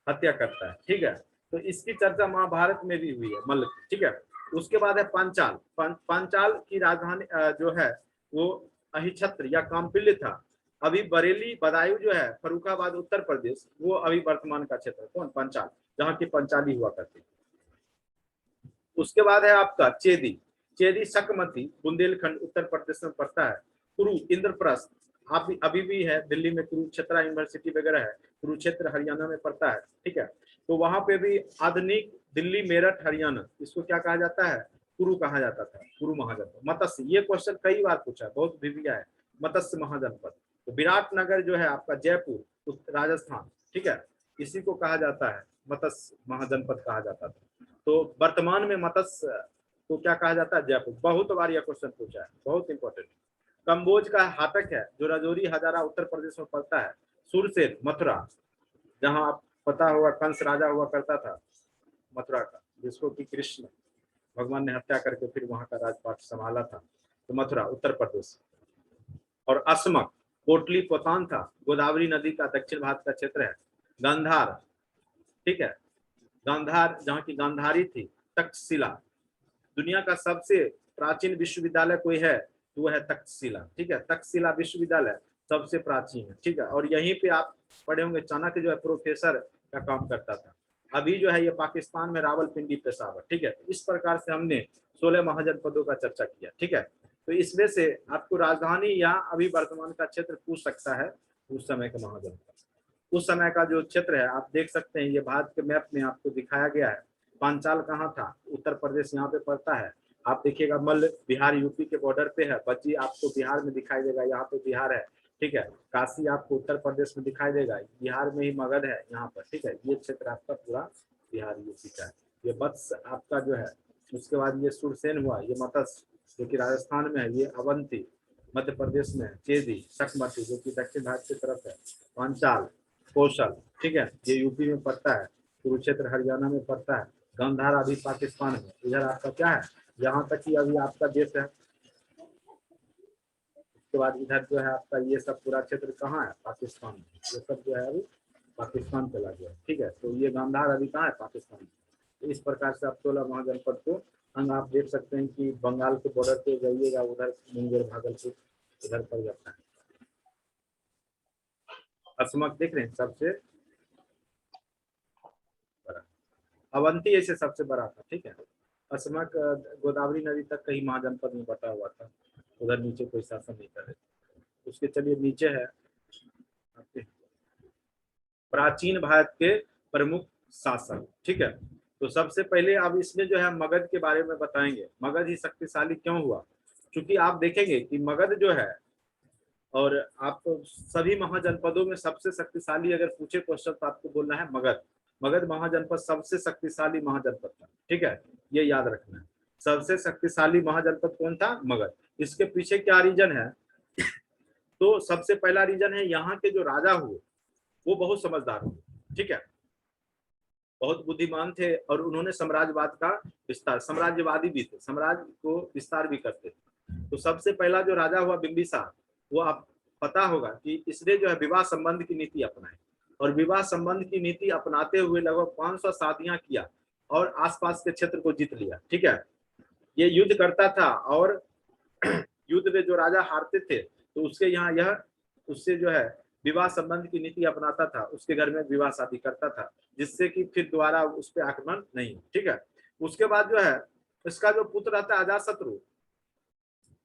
हत्या करता है, ठीक है। तो इसकी चर्चा महाभारत में भी हुई है मल्ल की, ठीक है। उसके बाद है पांचाल। पांचाल की राजधानी जो है वो अहिछत्र या काम्पिल्य था। अभी बरेली बदायूं जो है फरुखाबाद उत्तर प्रदेश, वो अभी वर्तमान का क्षेत्र है, कौन, पंचाल, जहाँ की पंचाली हुआ करती। उसके बाद है आपका चेदी। चेदी शकमती बुंदेलखंड उत्तर प्रदेश में पड़ता है। कुरु, इंद्रप्रस्थ आप अभी भी है दिल्ली में, कुरुक्षेत्र यूनिवर्सिटी वगैरह है, कुरुक्षेत्र हरियाणा में पड़ता है, ठीक है। तो वहां पे भी आधुनिक दिल्ली मेरठ हरियाणा, इसको क्या कहा जाता है, कुरु कहा जाता था, कुरु महाजनपद। मत्स्य, ये क्वेश्चन कई बार पूछा है, बहुत भी है, मत्स्य महाजनपद। तो विराटनगर जो है आपका जयपुर राजस्थान, ठीक है, इसी को कहा जाता है मत्स्य महाजनपद कहा जाता था। तो वर्तमान में मत्स्य को क्या कहा जाता है, जयपुर। बहुत बार यह क्वेश्चन पूछा है, बहुत इंपॉर्टेंट। कम्बोज का हाटक है जो राजौरी हजारा उत्तर प्रदेश में पड़ता है। सुरसेन मथुरा, जहां आप पता होगा कंस राजा हुआ करता था मथुरा का, जिसको कि कृष्ण भगवान ने हत्या करके फिर वहां का राजपाट संभाला था, तो मथुरा उत्तर प्रदेश। और असमक कोटली पोतान था, गोदावरी नदी का दक्षिण भारत का क्षेत्र है। गांधार, ठीक है, गांधार जहाँ की गांधारी थी। तक्षशिला, दुनिया का सबसे प्राचीन विश्वविद्यालय कोई है तो वो है तक्षशिला, ठीक है। तक्षशिला विश्वविद्यालय सबसे प्राचीन है, ठीक है। और यहीं पे आप पढ़े होंगे चाणक्य जो है प्रोफेसर का काम करता था। अभी जो है ये पाकिस्तान में रावलपिंडी पेशावर, ठीक है। इस प्रकार से हमने 16 महाजनपदों का चर्चा किया, ठीक है। तो इसमें से आपको राजधानी या अभी वर्तमान का क्षेत्र पूछ सकता है उस समय के महाजनपद। उस समय का जो क्षेत्र है आप देख सकते हैं, ये भारत के मैप में आपको दिखाया गया है। पांचाल कहाँ था, उत्तर प्रदेश यहाँ पे पड़ता है। आप देखिएगा मल्ल बिहार यूपी के बॉर्डर पे है, बज्जी आपको बिहार में दिखाई देगा, यहाँ पे बिहार है, ठीक है। काशी आपको उत्तर प्रदेश में दिखाई देगा, बिहार में ही मगध है यहाँ पर, ठीक है। ये क्षेत्र आपका पूरा बिहार यूपी का है। ये वत्स आपका जो है, उसके बाद ये सुरसेन हुआ, ये मत्स्य जो कि राजस्थान में है, ये अवंती मध्य प्रदेश में है, चेदी सकमती जो कि दक्षिण भारत की तरफ है, पांचाल कौशल, ठीक है, ये यूपी में पड़ता है, कुरुक्षेत्र हरियाणा में पड़ता है, गांधार अभी पाकिस्तान में। इधर आपका क्या है, यहाँ तक कि अभी आपका देश है। उसके बाद इधर जो है आपका ये सब पूरा क्षेत्र कहाँ है, पाकिस्तान में। ये सब जो है अभी पाकिस्तान चला गया, ठीक है। तो ये गांधार अभी कहाँ है, पाकिस्तान में। तो इस प्रकार से आप 16 महाजनपद को अंग आप देख सकते हैं कि बंगाल के बॉर्डर पे जाइएगा, उधर मुंगेर भागलपुर इधर पड़ जाता है। असमक देख रहे हैं सबसे बड़ा, अवंती ऐसे सबसे बड़ा था, ठीक है। असमक गोदावरी नदी तक कहीं महाजनपद में बटा हुआ था, उधर नीचे कोई शासन नहीं कर रहे। उसके चलिए नीचे है प्राचीन भारत के प्रमुख शासक, ठीक है। तो सबसे पहले अब इसमें जो है मगध के बारे में बताएंगे। मगध ही शक्तिशाली क्यों हुआ, क्योंकि आप देखेंगे कि मगध जो है, और आप सभी महाजनपदों में सबसे शक्तिशाली अगर पूछे क्वेश्चन तो आपको बोलना है मगध। मगध महाजनपद सबसे शक्तिशाली महाजनपद था, ठीक है, ये याद रखना है। सबसे शक्तिशाली महाजनपद कौन था, मगध। इसके पीछे क्या रीजन है, तो सबसे पहला रीजन है यहाँ के जो राजा हुए वो बहुत समझदार हुए, ठीक है, बहुत बुद्धिमान थे, और उन्होंने साम्राज्यवाद का विस्तार, साम्राज्यवादी भी थे, साम्राज्य को विस्तार भी करते थे। तो सबसे पहला जो राजा हुआ बिंबिसार, वो आप पता होगा कि इसने जो है विवाह संबंध की नीति अपनाई, और विवाह संबंध की नीति अपनाते हुए लगभग 500 शादियां किया और आसपास के क्षेत्र को जीत लिया, ठीक है। ये युद्ध करता था, और युद्ध में जो राजा हारते थे तो उसके यहाँ यह उससे जो है विवाह संबंध की नीति अपनाता था, उसके घर में विवाह शादी करता था, जिससे कि फिर दोबारा उस पर आक्रमण नहीं, ठीक है। उसके बाद जो है इसका जो पुत्र रहता है अजातशत्रु,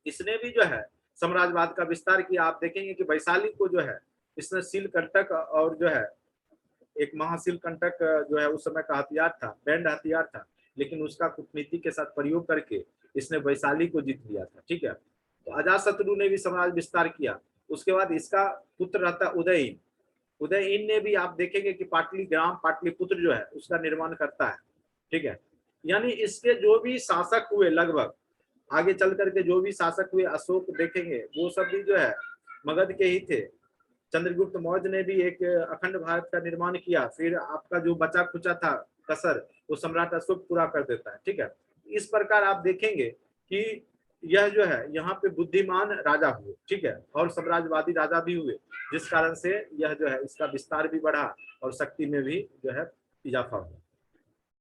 इसने भी जो है साम्राज्यवाद का विस्तार किया। आप देखेंगे कि वैशाली को जो है इसने शीलकंटक और जो है एक महाशीलकंटक जो है उस समय का हथियार था, बैंड हथियार था, लेकिन उसका कूटनीति के साथ प्रयोग करके इसने वैशाली को जीत लिया था, ठीक है। तो अजातशत्रु ने भी साम्राज्य विस्तार किया। उसके बाद इसका पुत्र रहता उदयन, उदयन ने भी आप देखेंगे कि पाटलिग्राम पाटलिपुत्र जो है उसका निर्माण करता है, ठीक है। यानी इसके जो भी शासक हुए, लगभग आगे चल करके जो भी शासक हुए, अशोक देखेंगे वो सब भी जो है मगध के ही थे। चंद्रगुप्त मौर्य ने भी एक अखंड भारत का निर्माण किया, फिर आपका जो बचा खुचा था कसर वो सम्राट अशोक पूरा कर देता है, ठीक है। इस प्रकार आप देखेंगे कि यह जो है यहाँ पे बुद्धिमान राजा हुए, ठीक है, और साम्राज्यवादी राजा भी हुए, जिस कारण से यह जो है इसका विस्तार भी बढ़ा और शक्ति में भी जो है इजाफा हुआ।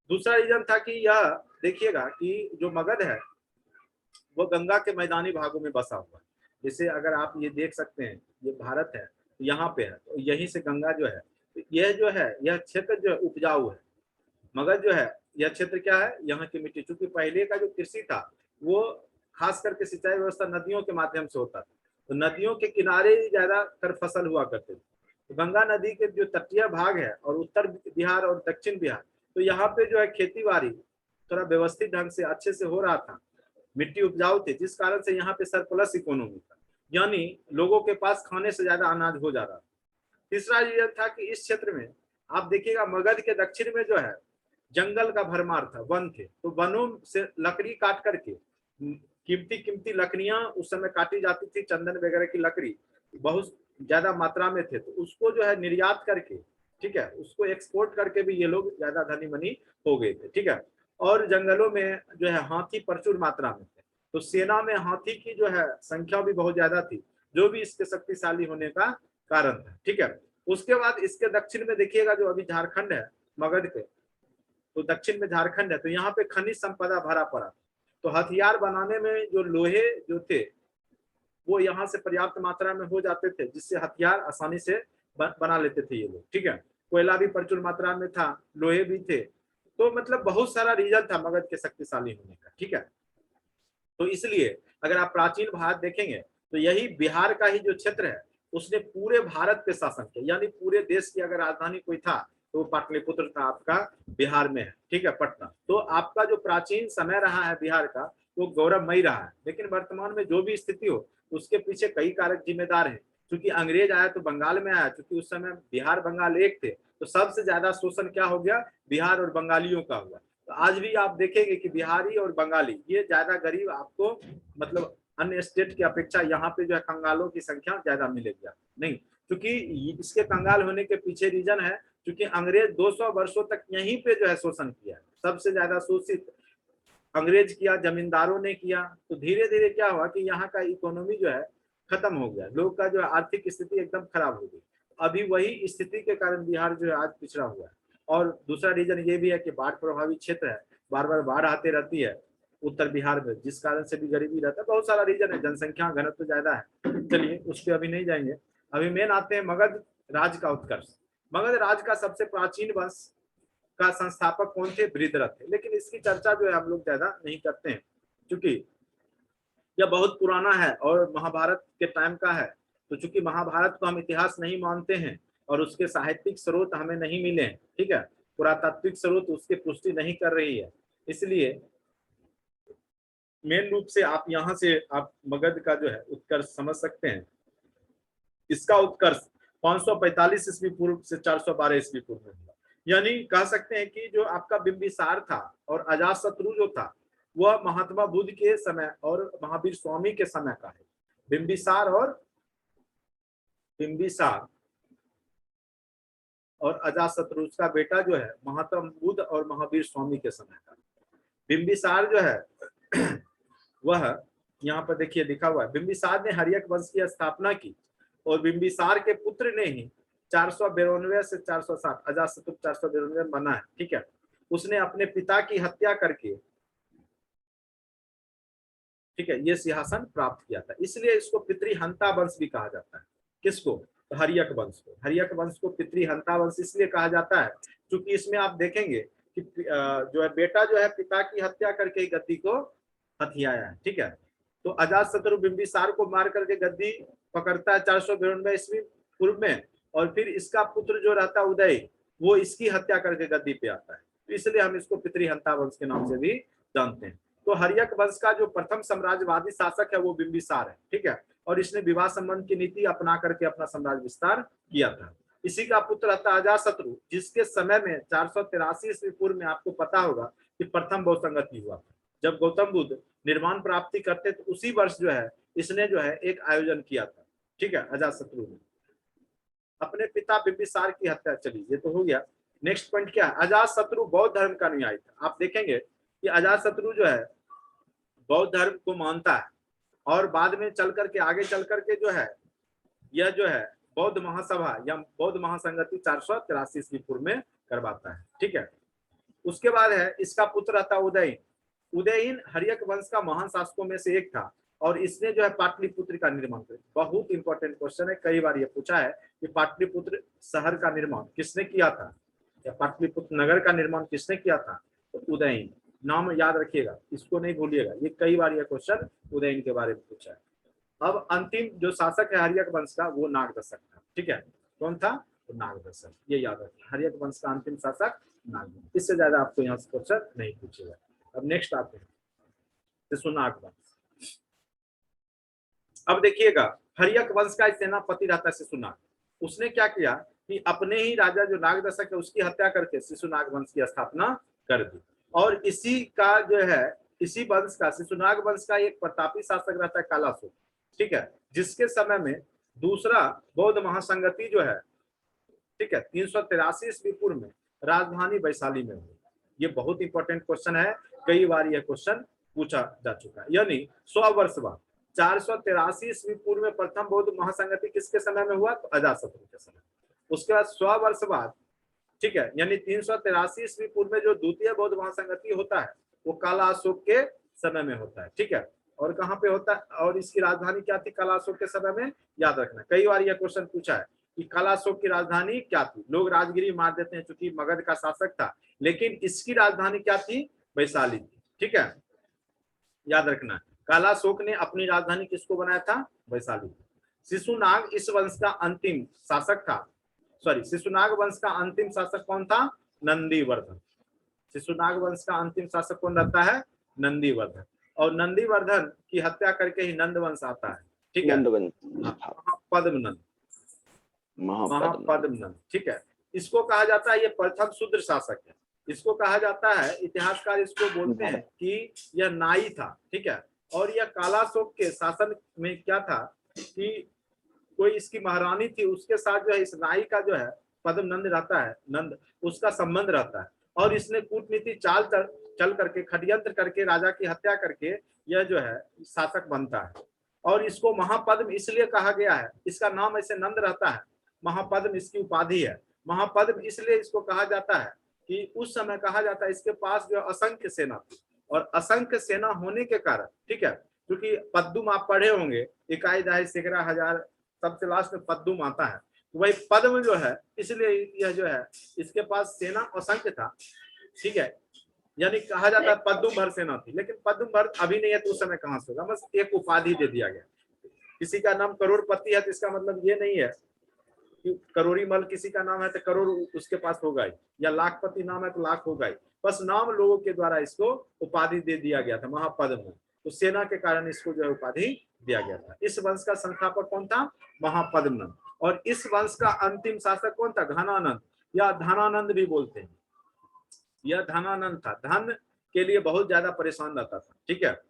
दूसरा रीजन था कि यह देखिएगा कि जो मगध है वो गंगा के मैदानी भागों में बसा हुआ है। जैसे अगर आप ये देख सकते हैं, ये भारत है, यहाँ पे है, तो यहीं से गंगा जो है, तो यह जो है यह क्षेत्र जो है उपजाऊ है। मगध जो है यह क्षेत्र क्या है, यहाँ की मिट्टी, चूंकि पहले का जो कृषि था वो खास करके सिंचाई व्यवस्था नदियों के माध्यम से होता था, तो नदियों के किनारे ही ज्यादातर फसल हुआ करते थे। तो गंगा नदी के जो तटीय भाग है और उत्तर बिहार और दक्षिण बिहार, तो यहाँ पे जो है खेती बाड़ी थोड़ा व्यवस्थित ढंग से अच्छे से हो रहा था, मिट्टी उपजाऊ थी, जिस कारण से यहाँ पे सरप्लस इकोनॉमी था, यानी लोगों के पास खाने से ज्यादा अनाज हो जा रहा था। तीसरा रीजन था कि इस क्षेत्र में आप देखिएगा मगध के दक्षिण में जो है जंगल का भरमार था, वन थे, तो वनों से लकड़ी काट करके कीमती कीमती लकड़ियां उस समय काटी जाती थी, चंदन वगैरह की लकड़ी बहुत ज्यादा मात्रा में थे, तो उसको जो है निर्यात करके, ठीक है, उसको एक्सपोर्ट करके भी ये लोग ज्यादा धनी मनी हो गए थे, ठीक है। और जंगलों में जो है हाथी प्रचुर मात्रा में थे, तो सेना में हाथी की जो है संख्या भी बहुत ज्यादा थी, जो भी इसके शक्तिशाली होने का कारण था, ठीक है। उसके बाद इसके दक्षिण में देखिएगा जो अभी झारखंड है मगध के, तो दक्षिण में झारखंड है, तो यहाँ पे खनिज संपदा भरा पड़ा, तो हथियार बनाने में जो लोहे जो थे वो यहाँ से पर्याप्त मात्रा में हो जाते थे, जिससे हथियार आसानी से बना लेते थे ये लोग, ठीक है। कोयला भी प्रचुर मात्रा में था, लोहे भी थे, तो मतलब बहुत सारा रीजन था मगध के शक्तिशाली होने का, ठीक है। तो इसलिए अगर आप प्राचीन भारत देखेंगे तो यही बिहार का ही जो क्षेत्र है उसने पूरे भारत पे शासन किया, यानी पूरे देश की अगर राजधानी कोई था तो वो पाटलिपुत्र था, आपका बिहार में है, ठीक है, पटना। तो आपका जो प्राचीन समय रहा है बिहार का वो गौरवमयी रहा है, लेकिन वर्तमान में जो भी स्थिति हो उसके पीछे कई कारक जिम्मेदार हैं। क्योंकि अंग्रेज आया तो बंगाल में आया, क्योंकि उस समय बिहार बंगाल एक थे, तो सबसे ज्यादा शोषण क्या हो गया, बिहार और बंगालियों का हुआ। तो आज भी आप देखेंगे कि बिहारी और बंगाली ये ज्यादा गरीब आपको मतलब अन्य स्टेट की अपेक्षा यहाँ पे जो है कंगालों की संख्या ज्यादा मिलेगी नहीं, क्योंकि इसके कंगाल होने के पीछे रीजन है क्योंकि अंग्रेज 200 वर्षों तक यहीं पे जो है शोषण किया, सबसे ज्यादा शोषित अंग्रेज किया, जमींदारों ने किया। तो धीरे धीरे क्या हुआ कि यहाँ का इकोनॉमी जो है खत्म हो गया, लोग का जो है आर्थिक स्थिति एकदम खराब हो गई। अभी वही स्थिति के कारण बिहार जो है आज पिछड़ा हुआ है। और दूसरा रीजन ये भी है कि बाढ़ प्रभावित क्षेत्र है, बार बार बाढ़ आते रहती है उत्तर बिहार में, जिस कारण से भी गरीबी रहता है। बहुत सारा रीजन है, जनसंख्या घनत्व तो ज्यादा है, चलिए उस पर अभी नहीं जाएंगे। अभी मेन आते हैं मगध राज का उत्कर्ष। मगध राज का सबसे प्राचीन वंश का संस्थापक कौन थे, बृहद्रथ थे, लेकिन इसकी चर्चा जो है हम लोग ज्यादा नहीं करते हैं क्योंकि यह बहुत पुराना है और महाभारत के टाइम का है। तो चूंकि महाभारत को हम इतिहास नहीं मानते हैं और उसके साहित्यिक स्रोत हमें नहीं मिले हैं, ठीक है, पुरातात्विक स्रोत उसकी पुष्टि नहीं कर रही है, इसलिए मेन रूप से आप यहाँ से आप मगध का जो है उत्कर्ष समझ सकते हैं। इसका उत्कर्ष 545 ईस्वी पूर्व से 412 ईस्वी पूर्व में हुआ, यानी कह सकते हैं कि जो आपका बिंबिसार था और अजातशत्रु जो था वह महात्मा बुद्ध के समय और महावीर स्वामी के समय का है। बिंबिसार और अजातशत्रु का बेटा जो है महात्मा बुद्ध और महावीर स्वामी के समय का। बिंबिसार जो है वह यहाँ पर देखिए लिखा हुआ है, बिंबिसार ने हर्यक वंश की स्थापना की और बिंबिसार के पुत्र ने ही 492 से 460 अजातशत्रु 492 बना है, ठीक है। उसने अपने पिता की हत्या करके, ठीक है, ये सिंहासन प्राप्त किया था, इसलिए इसको पितृहंता वंश भी कहा जाता है। किसको, तो हर्यक वंश को। हर्यक वंश को पितृहंता वंश इसलिए कहा जाता है क्योंकि इसमें आप देखेंगे कि जो है बेटा जो है पिता की हत्या करके गद्दी को हथियाया है, ठीक है। तो अजातशत्रु बिंबिसार को मार करके गद्दी पकड़ता है 492 ईस्वी पूर्व में, और फिर इसका पुत्र जो रहता है उदय, वो इसकी हत्या करके गद्दी पे आता है, तो इसलिए हम इसको पितृहंता वंश के नाम से भी जानते हैं। तो हर्यक वंश का जो प्रथम साम्राज्यवादी शासक है वो बिंबिसार है, ठीक है, और इसने विवाह संबंध की नीति अपना करके अपना साम्राज्य विस्तार किया था। इसी का पुत्र था अजातशत्रु, जिसके समय में 483 ईस्वी पूर्व में आपको पता होगा कि प्रथम बहुसंगति हुआ था। जब गौतम बुद्ध निर्माण प्राप्ति करते तो उसी वर्ष जो है इसने जो है एक आयोजन किया था, ठीक है, अजातशत्रु ने अपने पिता बिंबिसार की हत्या। चली, ये तो हो गया। नेक्स्ट पॉइंट क्या है, अजातशत्रु बौद्ध धर्म का अनुयायी था। आप देखेंगे कि अजातशत्रु जो है बौद्ध धर्म को मानता है और बाद में चल करके आगे चल करके जो है यह जो है बौद्ध महासभा या बौद्ध महासंगति 483 ईस्वी पूर्व में करवाता है, ठीक है। उसके बाद है इसका पुत्र रहता उदयन। उदयन हर्यक वंश का महान शासकों में से एक था और इसने जो है पाटलिपुत्र का निर्माण किया। बहुत इंपॉर्टेंट क्वेश्चन है, कई बार ये पूछा है कि पाटलिपुत्र शहर का निर्माण किसने किया था या पाटलिपुत्र नगर का निर्माण किसने किया था, तो उदयन। नाम याद रखिएगा, इसको नहीं भूलिएगा, ये कई बार ये क्वेश्चन उदयन के बारे में पूछा है। अब अंतिम जो शासक है हर्यक वंश का वो नागदशक था, ठीक है। कौन था, तो नागदशक, ये याद रखिए। हर्यक वंश का अंतिम शासक नागदशक। इससे ज्यादा आपको यहाँ से क्वेश्चन नहीं पूछेगा। अब नेक्स्ट आते हैं शिशुनाग वंश। अब देखिएगा हर्यक वंश का सेनापति रहता है शिशुनाग। उसने क्या किया कि अपने ही राजा जो नागदशक है उसकी हत्या करके शिशुनाग वंश की स्थापना कर दी। और इसी का जो है इसी वंश का शिशुनाग वंश का एक प्रतापी शासक रहता है कालाशोक, ठीक है, जिसके समय में दूसरा बौद्ध महासंगति जो है, ठीक है, 383 ईस्वी पूर्व में राजधानी वैशाली में हुई। ये बहुत इंपॉर्टेंट क्वेश्चन है, कई बार यह क्वेश्चन पूछा जा चुका है। यानी 100 वर्ष बाद 483 ईस्वी पूर्व में प्रथम बौद्ध महासंगति किसके समय में हुआ, तो अजातशत्रु के समय। उसके बाद 100 वर्ष बाद, ठीक है, यानी 383 ईस्वी पूर्व में जो द्वितीय बौद्ध महासंगति होता है वो काला अशोक के समय में होता है, ठीक है। और कहाँ पे होता है और इसकी राजधानी क्या थी काला अशोक के समय में, याद रखना। कई बार यह क्वेश्चन पूछा है कि काला अशोक की राजधानी क्या थी। लोग राजगिरी मार देते हैं क्योंकि मगध का शासक था, लेकिन इसकी राजधानी क्या थी, वैशाली थी, ठीक है, याद रखना। काला अशोक ने अपनी राजधानी किसको बनाया था, वैशाली। शिशुनाग इस वंश का अंतिम शासक था। सॉरी, शिशुनाग वंश का अंतिम शासक कौन था? नंदीवर्धन। शिशुनाग वंश का अंतिम शासक कौन रहता है? नंदीवर्धन। और नंदीवर्धन की हत्या करके ही नंद वंश आता है, ठीक है। महापद्मनंद, महापद्मनंद, ठीक है। इसको कहा जाता है, ये प्रथम शूद्र शासक है। इसको कहा जाता है, इतिहासकार इसको बोलते हैं कि यह नाई था, ठीक है। और यह कालाशोक के शासन में क्या था कि कोई इसकी महारानी थी, उसके साथ जो है इस नाई का जो है पद्मनंद रहता है, नंद उसका संबंध रहता है। और इसने कूटनीति चाल चल करके, षड्यंत्र करके, राजा की हत्या करके यह जो है शासक बनता है। और इसको महापद्म इसलिए कहा गया है, इसका नाम ऐसे नंद रहता है, महापद्म इसकी उपाधि है। महापद्म इसलिए इसको कहा जाता है कि उस समय कहा जाता है इसके पास जो असंख्य सेना थी, और असंख्य सेना होने के कारण, ठीक है, क्योंकि पद्दुम आप पढ़े होंगे, इकाई दहाई सैकड़ा हजार, सबसे लास्ट में पद्दुम आता है, तो वही पद्म जो है, इसलिए यह जो है इसके पास सेना असंख्य था, ठीक है। यानी कहा जाता है पद्दुम भर सेना थी, लेकिन पद्दुम भर अभी नहीं है तो उस समय कहां से होगा, बस एक उपाधि दे दिया गया। किसी का नाम करोड़पति है तो इसका मतलब ये नहीं है कि करोड़ी मल किसी का नाम है तो करोड़ उसके पास होगा ही, या लाखपति नाम है तो लाख होगा ही, बस नाम लोगों के द्वारा इसको उपाधि दे दिया गया था महापद्म। तो सेना के कारण इसको जो है उपाधि दिया गया था। इस वंश का संस्थापक कौन था? महापद्मनंद। और इस वंश का अंतिम शासक कौन था? घनानंद, या धनानंद भी बोलते हैं। यह धनानंद था, धन के लिए बहुत ज्यादा परेशान रहता था, ठीक है।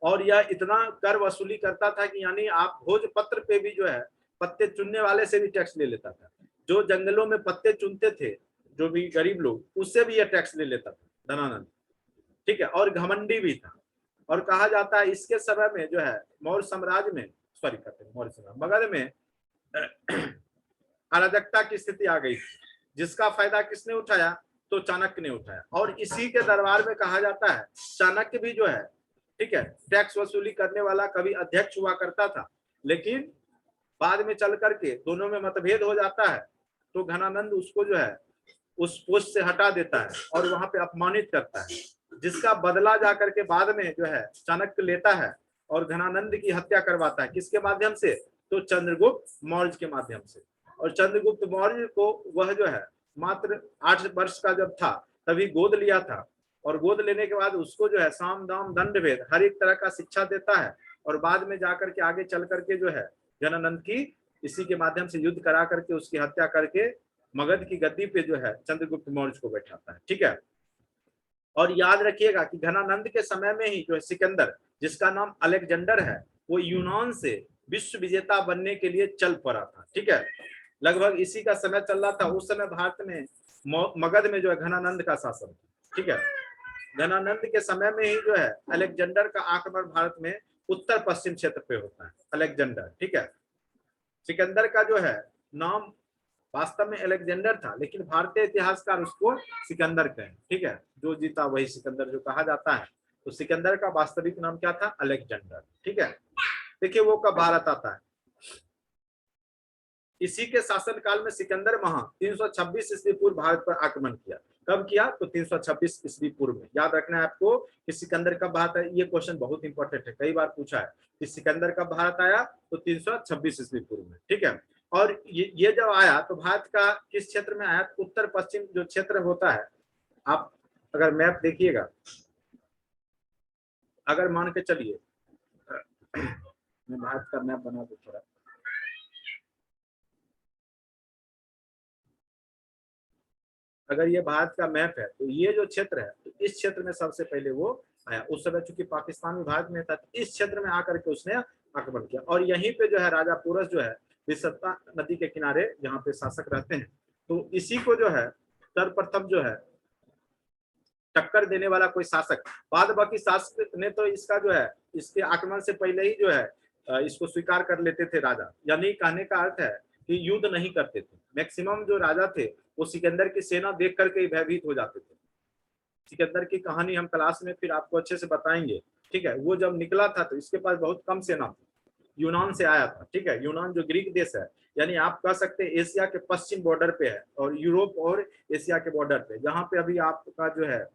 और यह इतना कर वसूली करता था कि यानी आप भोजपत्र पे भी जो है पत्ते चुनने वाले से भी टैक्स ले लेता था। जो जंगलों में पत्ते चुनते थे जो भी गरीब लोग, उससे भी यह टैक्स ले लेता था धनानंद, ठीक है। और घमंडी भी था। और कहा जाता है इसके समय में जो है मौर्य साम्राज्य में, सॉरी कहते हैं मौर्य साम्राज्य, मगध में अराजकता की स्थिति आ गई थी, जिसका फायदा किसने उठाया? तो चाणक्य ने उठाया। और इसी के दरबार में कहा जाता है चाणक्य भी जो है, ठीक है, टैक्स वसूली करने वाला कभी अध्यक्ष हुआ करता था, लेकिन बाद में चल करके दोनों में मतभेद हो जाता है, तो घनानंद उसको जो है उस पोस्ट से हटा देता है और वहां पे अपमानित करता है, जिसका बदला जाकर के बाद में जो है चाणक्य लेता है और घनानंद की हत्या करवाता है। किसके माध्यम से? तो चंद्रगुप्त मौर्य के माध्यम से। और चंद्रगुप्त मौर्य को वह जो है मात्र 8 वर्ष का जब था तभी गोद लिया था, और गोद लेने के बाद उसको जो है साम दाम दंड भेद हर एक तरह का शिक्षा देता है, और बाद में जाकर के आगे चल करके जो है घनानंद की इसी के माध्यम से युद्ध करा करके उसकी हत्या करके मगध की गद्दी पे जो है चंद्रगुप्त मौर्य को बैठाता है, ठीक है। और याद रखिएगा कि घनानंद के समय में ही जो है सिकंदर, जिसका नाम अलेक्जेंडर है, वो यूनान से विश्व विजेता बनने के लिए चल पड़ा था, ठीक है। लगभग इसी का समय चल रहा था उस समय भारत में, मगध में जो है घनानंद का शासन, ठीक है। घनानंद के समय में ही जो है अलेक्जेंडर का आक्रमण भारत में उत्तर पश्चिम क्षेत्र पे होता है, अलेक्जेंडर, ठीक है। सिकंदर का जो है नाम वास्तव में अलेक्जेंडर था, लेकिन भारतीय इतिहासकार उसको सिकंदर कहें, ठीक है। जो जीता वही सिकंदर जो कहा जाता है, तो सिकंदर का वास्तविक नाम क्या था? अलेक्जेंडर, ठीक है। देखिए वो कब भारत आता है, इसी के शासन काल में सिकंदर महा 326 ईस्वी पूर्व भारत पर आक्रमण किया। कब किया? तो 326 ईस्वी पूर्व में। याद रखना है आपको कि सिकंदर कब भारत आया, ये क्वेश्चन बहुत इंपॉर्टेंट है, कई बार पूछा है कि सिकंदर कब भारत आया, तो 326 ईस्वी पूर्व में, ठीक है। और ये जब आया तो भारत का किस क्षेत्र में आया? उत्तर पश्चिम जो क्षेत्र होता है, आप अगर मैप देखिएगा, अगर मान के चलिए मैं भारत का मैप बना दूं थोड़ा, अगर ये भारत का मैप है तो ये जो क्षेत्र है, तो इस क्षेत्र में सबसे पहले वो आया। उस समय चूंकि पाकिस्तान भी भारत में था, तो इस क्षेत्र में आकर के उसने आक्रमण किया। और यहीं पे जो है राजा पोरस जो है विसत्ता नदी के किनारे जहाँ पे शासक रहते हैं, तो इसी को जो है सर्वप्रथम जो है टक्कर देने वाला कोई शासक, बाद बाकी शासक ने तो इसका जो है इसके आक्रमण से पहले ही जो है इसको स्वीकार कर लेते थे राजा। यानी कहने का अर्थ है कि युद्ध नहीं करते थे। मैक्सिमम जो राजा थे वो सिकंदर की सेना देख करके भयभीत हो जाते थे। सिकंदर की कहानी हम क्लास में फिर आपको अच्छे से बताएंगे, ठीक है। वो जब निकला था तो इसके पास बहुत कम सेना थी, यूनान से आया था, ठीक है। यूनान जो ग्रीक देश है, यानी आप कह सकते हैं एशिया के पश्चिम बॉर्डर पे है, और यूरोप और एशिया के बॉर्डर पे, जहाँ पे अभी आपका जो है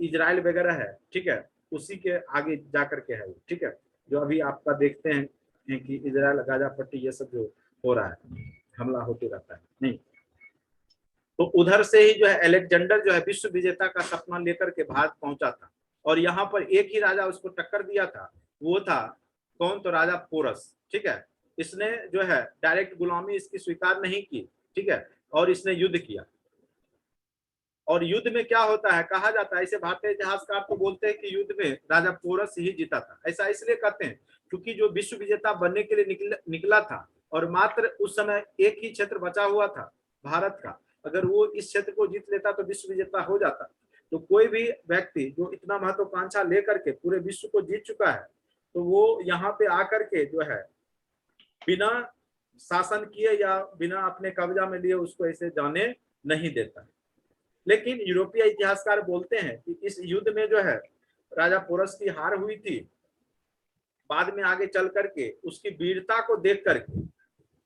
इजराइल वगैरह है, ठीक है, उसी के आगे जाकर के है, ठीक है। जो अभी आपका देखते हैं हैं कि इजराइल गाजा पट्टी ये सब जो हो रहा है, हमला होते रहता है, नहीं। तो उधर से ही जो है अलेक्जेंडर जो है विश्व विजेता का सपना लेकर के भारत पहुंचा था, और यहाँ पर एक ही राजा उसको टक्कर दिया था, वो था कौन? तो राजा पोरस, ठीक है। इसने जो है डायरेक्ट गुलामी इसकी स्वीकार नहीं की, ठीक है, और इसने युद्ध किया। और युद्ध में क्या होता है, कहा जाता है, इसे भारतीय इतिहासकार तो बोलते हैं कि युद्ध में राजा पोरस ही जीता था। ऐसा इसलिए कहते हैं क्योंकि जो विश्व विजेता बनने के लिए निकला था, और मात्र उस समय एक ही क्षेत्र बचा हुआ था भारत का, अगर वो इस क्षेत्र को जीत लेता तो विश्व विजेता हो जाता। तो कोई भी व्यक्ति जो इतना महत्वाकांक्षा लेकर के पूरे विश्व को जीत चुका है, तो वो यहाँ पे आकर के जो है बिना शासन किए या बिना अपने कब्जा में लिए उसको ऐसे जाने नहीं देता। लेकिन यूरोपीय इतिहासकार बोलते हैं कि इस युद्ध में जो है राजा पोरस की हार हुई थी। बाद में आगे चल करके उसकी वीरता को देख करके,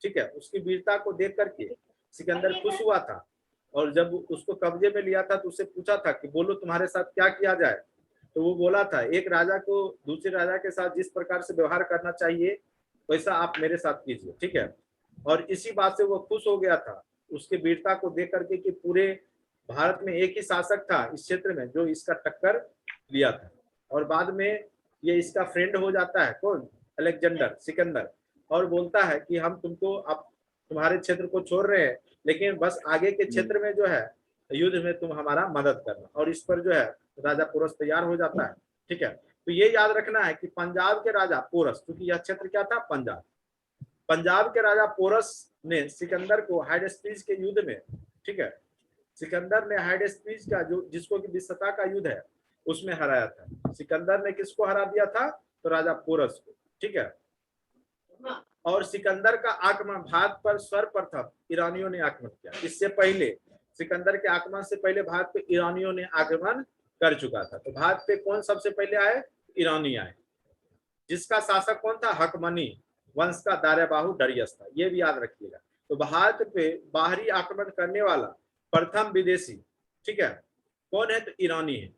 ठीक है, उसकी वीरता को देख करके सिकंदर खुश हुआ था, और जब उसको कब्जे में लिया था तो उससे पूछा था कि बोलो तुम्हारे साथ क्या किया जाए। तो वो बोला था एक राजा को दूसरे राजा के साथ जिस प्रकार से व्यवहार करना चाहिए वैसा आप मेरे साथ कीजिए, ठीक है। और इसी बात से वो खुश हो गया था उसके वीरता को देख करके कि पूरे भारत में एक ही शासक था इस क्षेत्र में जो इसका टक्कर लिया था। और बाद में ये इसका फ्रेंड हो जाता है, कौन? अलेक्जेंडर, सिकंदर, और बोलता है कि हम तुमको अब तुम्हारे क्षेत्र को छोड़ रहे हैं, लेकिन बस आगे के क्षेत्र में जो है युद्ध में तुम हमारा मदद करना। और इस पर जो है राजा पोरस तैयार हो जाता है, ठीक है। तो ये याद रखना है कि पंजाब के राजा पोरस, क्योंकि यह क्षेत्र क्या था? पंजाब। पंजाब के राजा पोरस ने सिकंदर को हाइडेस्पीज के युद्ध में, ठीक है, सिकंदर ने हाइडेस्पीज का जो जिसको कि विश्वता का युद्ध है उसमें हराया था। सिकंदर ने किसको हरा दिया था? तो राजा पोरस को, ठीक है। और सिकंदर का आक्रमण भारत पर सर्वप्रथम ईरानियों ने आक्रमण किया। इससे पहले सिकंदर के आक्रमण से पहले भारत पे ईरानियों ने आक्रमण कर चुका था। तो भारत पे कौन सबसे पहले आए? ईरानी आए, जिसका शासक कौन था? हकमनी वंश का दारेबाहु डरियस था, ये भी याद रखिएगा। तो भारत पे बाहरी आक्रमण करने वाला प्रथम विदेशी, ठीक है, कौन है? तो ईरानी है।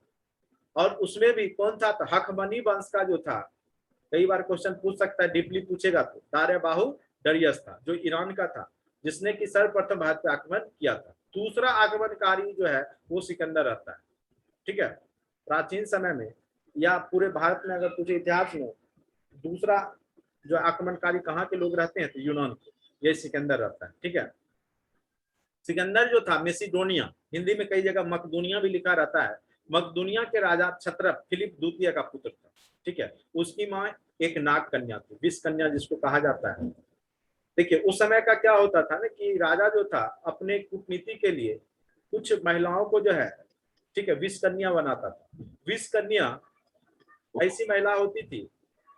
और उसमें भी कौन था? तो हकमनी वंश का जो था, कई बार क्वेश्चन पूछ सकता है, डीपली पूछेगा, तो दारेबाहु डरियस था जो ईरान का था, जिसने कि सर्वप्रथम भारत पे आक्रमण किया था। दूसरा आक्रमणकारी जो है वो सिकंदर रहता है, ठीक है। प्राचीन समय में या पूरे भारत में अगर पूछे इतिहास में दूसरा जो आक्रमणकारी कहाँ के लोग रहते हैं? तो यूनान के, ये सिकंदर रहता है, ठीक है। सिकंदर जो था मेसिडोनिया, हिंदी में कई जगह मकदूनिया भी लिखा रहता है, मकदूनिया के राजा क्षत्रप फिलिप द्वितीय का पुत्र था, ठीक है। उसकी माँ एक नाग कन्या थी, विष कन्या जिसको कहा जाता है। देखिए उस समय का क्या होता था ना कि राजा जो था अपने कूटनीति के लिए कुछ महिलाओं को जो है, ठीक है, विष कन्या बनाता था। विष कन्या ऐसी महिला होती थी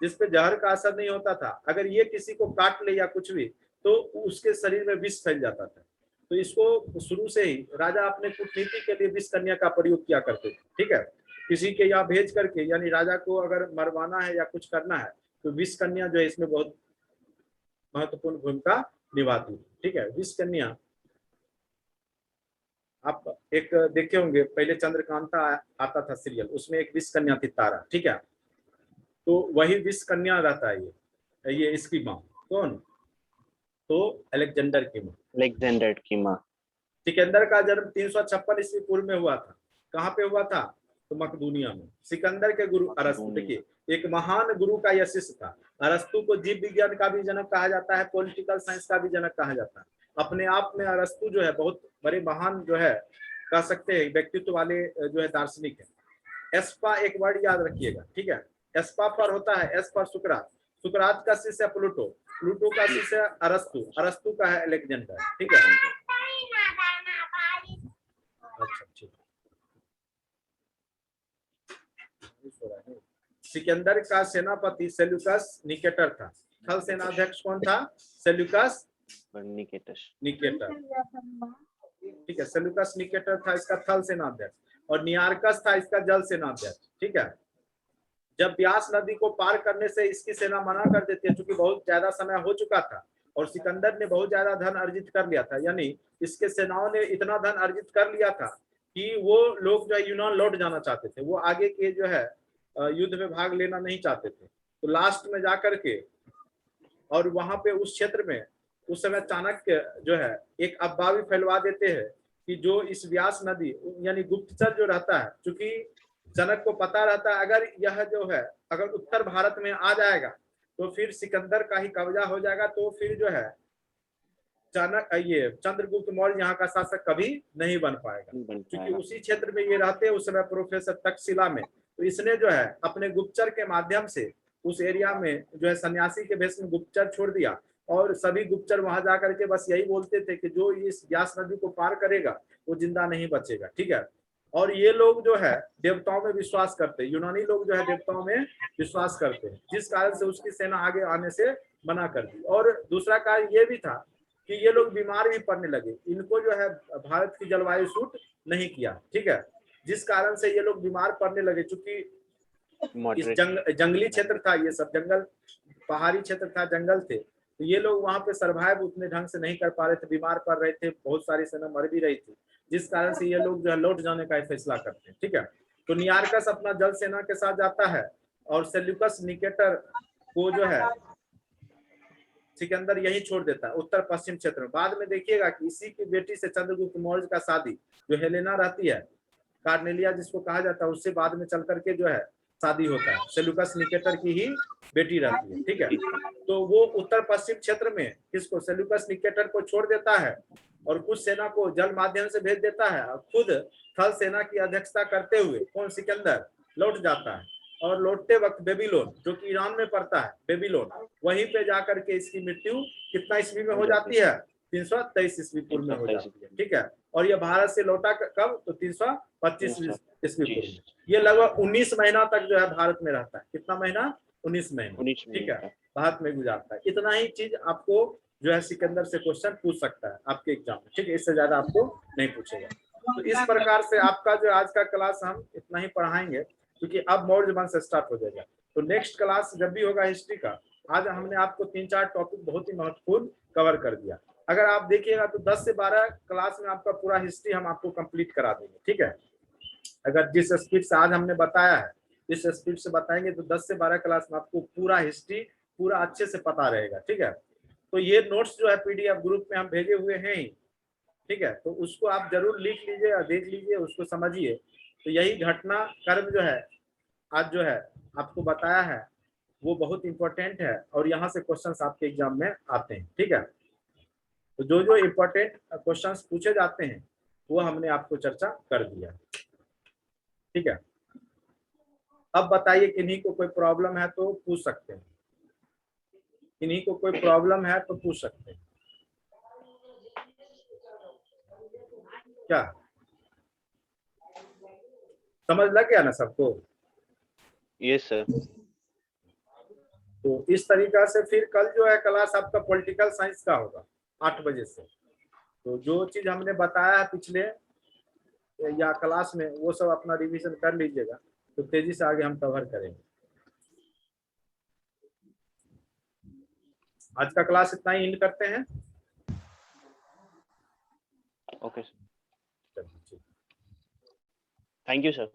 जिसपे जहर का असर नहीं होता था, अगर ये किसी को काट ले या कुछ भी तो उसके शरीर में विष फैल जाता था। तो इसको शुरू से ही राजा अपने कूटनीति के लिए विष कन्या का प्रयोग किया करते थे, ठीक है। किसी के यहाँ भेज करके, यानी राजा को अगर मरवाना है या कुछ करना है तो विष कन्या जो है इसमें बहुत महत्वपूर्ण भूमिका निभाती है, ठीक है। विष कन्या आप एक देखे होंगे, पहले चंद्रकांता आता था सीरियल, उसमें एक विष कन्या थी तारा, ठीक है। तो वही विष कन्या रहता है ये इसकी माँ कौन? तो अलेक्जेंडर की माँ, अलेक्जेंडर की माँ। सिकंदर का जन्म 356 ईस्वी पूर्व में हुआ था। कहाँ पे हुआ था? तो मकदूनिया में। सिकंदर के गुरु अरस्तु, देखिए एक महान गुरु का यह शिष्य था। अरस्तु को जीव विज्ञान का भी जनक कहा जाता है, पॉलिटिकल साइंस का भी जनक कहा जाता है। अपने आप में अरस्तु जो है बहुत बड़े महान जो है कह सकते हैं व्यक्तित्व वाले जो है दार्शनिक है। एस्पा एक वर्ड याद रखिएगा, ठीक है। एस्पा पर होता है, एस पर सुकरात, सुकरात का शिष्य प्लूटो, प्लूटो का शिष्य अरस्तु, अरस्तु का है अलेक्जेंडर, ठीक है। अच्छा ठीक। सिकंदर का सेनापति सेल्यूकस निकेटर था। थल सेनाध्यक्ष कौन था? सेल्यूकस निकेटर, ठीक है। सेल्यूकस निकेटर था इसका थल सेनाध्यक्ष, और नियारकस था इसका जल सेनाध्यक्ष, ठीक है। जब ब्यास नदी को पार करने से इसकी सेना मना कर देती है, क्योंकि बहुत ज्यादा समय हो चुका था और सिकंदर ने बहुत ज्यादा धन अर्जित कर लिया था, यानी इसके सेनाओं ने इतना धन अर्जित कर लिया था कि वो लोग जो है यूनान लौट जाना चाहते थे, वो आगे के जो है युद्ध में भाग लेना नहीं चाहते थे। तो लास्ट में जाकर के और वहां पे उस क्षेत्र में उस समय चाणक्य जो है एक अफवाह भी फैलवा देते हैं कि जो इस व्यास नदी यानी गुप्तचर जो रहता है, चूंकि जनक को पता रहता है अगर यह जो है अगर उत्तर भारत में आ जाएगा तो फिर सिकंदर का ही कब्जा हो जाएगा, तो फिर जो है ये चंद्रगुप्त मौर्य यहाँ का शासक कभी नहीं बन पाएगा। क्योंकि उसी क्षेत्र में ये रहते हैं उस समय प्रोफेसर तक्षशिला में, तो इसने जो है अपने गुप्तचर के माध्यम से उस एरिया में जो है सन्यासी के भेष में गुप्तचर छोड़ दिया, और सभी गुप्तचर वहां जाकर के बस यही बोलते थे कि जो इस व्यास नदी को पार करेगा वो जिंदा नहीं बचेगा, ठीक है। और ये लोग जो है देवताओं में विश्वास करते हैं, यूनानी लोग जो है देवताओं में विश्वास करते हैं, जिस कारण से उसकी सेना आगे आने से मना कर दी। और दूसरा कारण ये भी था कि ये लोग बीमार भी पड़ने लगे, इनको जो है भारत की जलवायु सूट नहीं किया, ठीक है, जिस कारण से ये लोग बीमार पड़ने लगे। चूंकि इस जंगली क्षेत्र था, ये सब जंगल पहाड़ी क्षेत्र था, जंगल थे, तो ये लोग वहां पे सर्वाइव उतने ढंग से नहीं कर पा रहे थे, बीमार पड़ रहे थे, बहुत सारी सेना मर भी रही थी, जिस कारण से ये लोग जो है लौट जाने का फैसला करते हैं, ठीक है। तो नियार्कस अपना जल सेना के साथ जाता है और सेल्यूकस निकेटर को जो है सिकंदर यही छोड़ देता है उत्तर पश्चिम क्षेत्र में। बाद में देखिएगा कि इसी की बेटी से चंद्रगुप्त मौर्य का शादी, जो हेलेना रहती है, कार्नेलिया जिसको कहा जाता है, उससे बाद में चल करके जो है शादी होता है, सेल्यूकस निकेटर की ही बेटी रहती है, ठीक है। तो वो उत्तर पश्चिम क्षेत्र में किसको, सेल्यूकस निकेटर को छोड़ देता है और कुछ सेना को जल माध्यम से भेज देता है, और खुद थल सेना की अध्यक्षता करते हुए कौन, सिकंदर लौट जाता है। और लौटते वक्त बेबीलोन, जो कि ईरान में पड़ता है बेबीलोन, वहीं पे जाकर के इसकी मृत्यु कितना ईस्वी में हो जाती है, 323 ईस्वी पूर्व में हो जाती है, ठीक है। और ये भारत से लौटा कब, तो 325 ईस्वी पूर्व में। ये लगभग 19 महीना तक जो है भारत में रहता है, कितना महीना, 19 महीना, ठीक है, भारत में गुजारता है। इतना ही चीज आपको जो है सिकंदर से क्वेश्चन पूछ सकता है आपके एग्जाम में, ठीक है, इससे ज्यादा आपको नहीं पूछेगा। तो इस प्रकार से आपका जो आज का क्लास हम इतना ही पढ़ाएंगे, क्योंकि अब मौर्य वंश स्टार्ट हो जाएगा। तो नेक्स्ट क्लास जब भी होगा हिस्ट्री का, आज हमने आपको 3-4 टॉपिक बहुत ही महत्वपूर्ण कवर कर दिया। अगर आप देखिएगा तो 10 से 12 क्लास में आपका पूरा हिस्ट्री हम आपको कंप्लीट करा देंगे, ठीक है। अगर जिस स्पीड से आज हमने बताया है, इस स्पीड से बताएंगे तो 10 से 12 क्लास में आपको पूरा हिस्ट्री पूरा अच्छे से पता रहेगा, ठीक है। तो ये नोट्स जो है पीडीएफ ग्रुप में हम भेजे हुए हैं ही, ठीक है, तो उसको आप जरूर लिख लीजिए और देख लीजिए, उसको समझिए। तो यही घटना कर्म जो है आज जो है आपको बताया है वो बहुत इंपॉर्टेंट है, और यहाँ से क्वेश्चंस आपके एग्जाम में आते हैं, ठीक है। तो जो जो इंपॉर्टेंट क्वेश्चंस पूछे जाते हैं वो हमने आपको चर्चा कर दिया, ठीक है। अब बताइए किन्हीं को कोई प्रॉब्लम है तो पूछ सकते हैं, किन्हीं को कोई प्रॉब्लम है तो पूछ सकते हैं, क्या समझ लग गया ना सबको? Yes sir. तो इस तरीका से फिर कल जो है क्लास आपका पॉलिटिकल साइंस का होगा 8 बजे से। तो जो चीज हमने बताया है पिछले या क्लास में वो सब अपना रिवीजन कर लीजिएगा, तो तेजी से आगे हम कवर करेंगे। आज का क्लास इतना ही एंड करते हैं। Okay sir, thank you sir.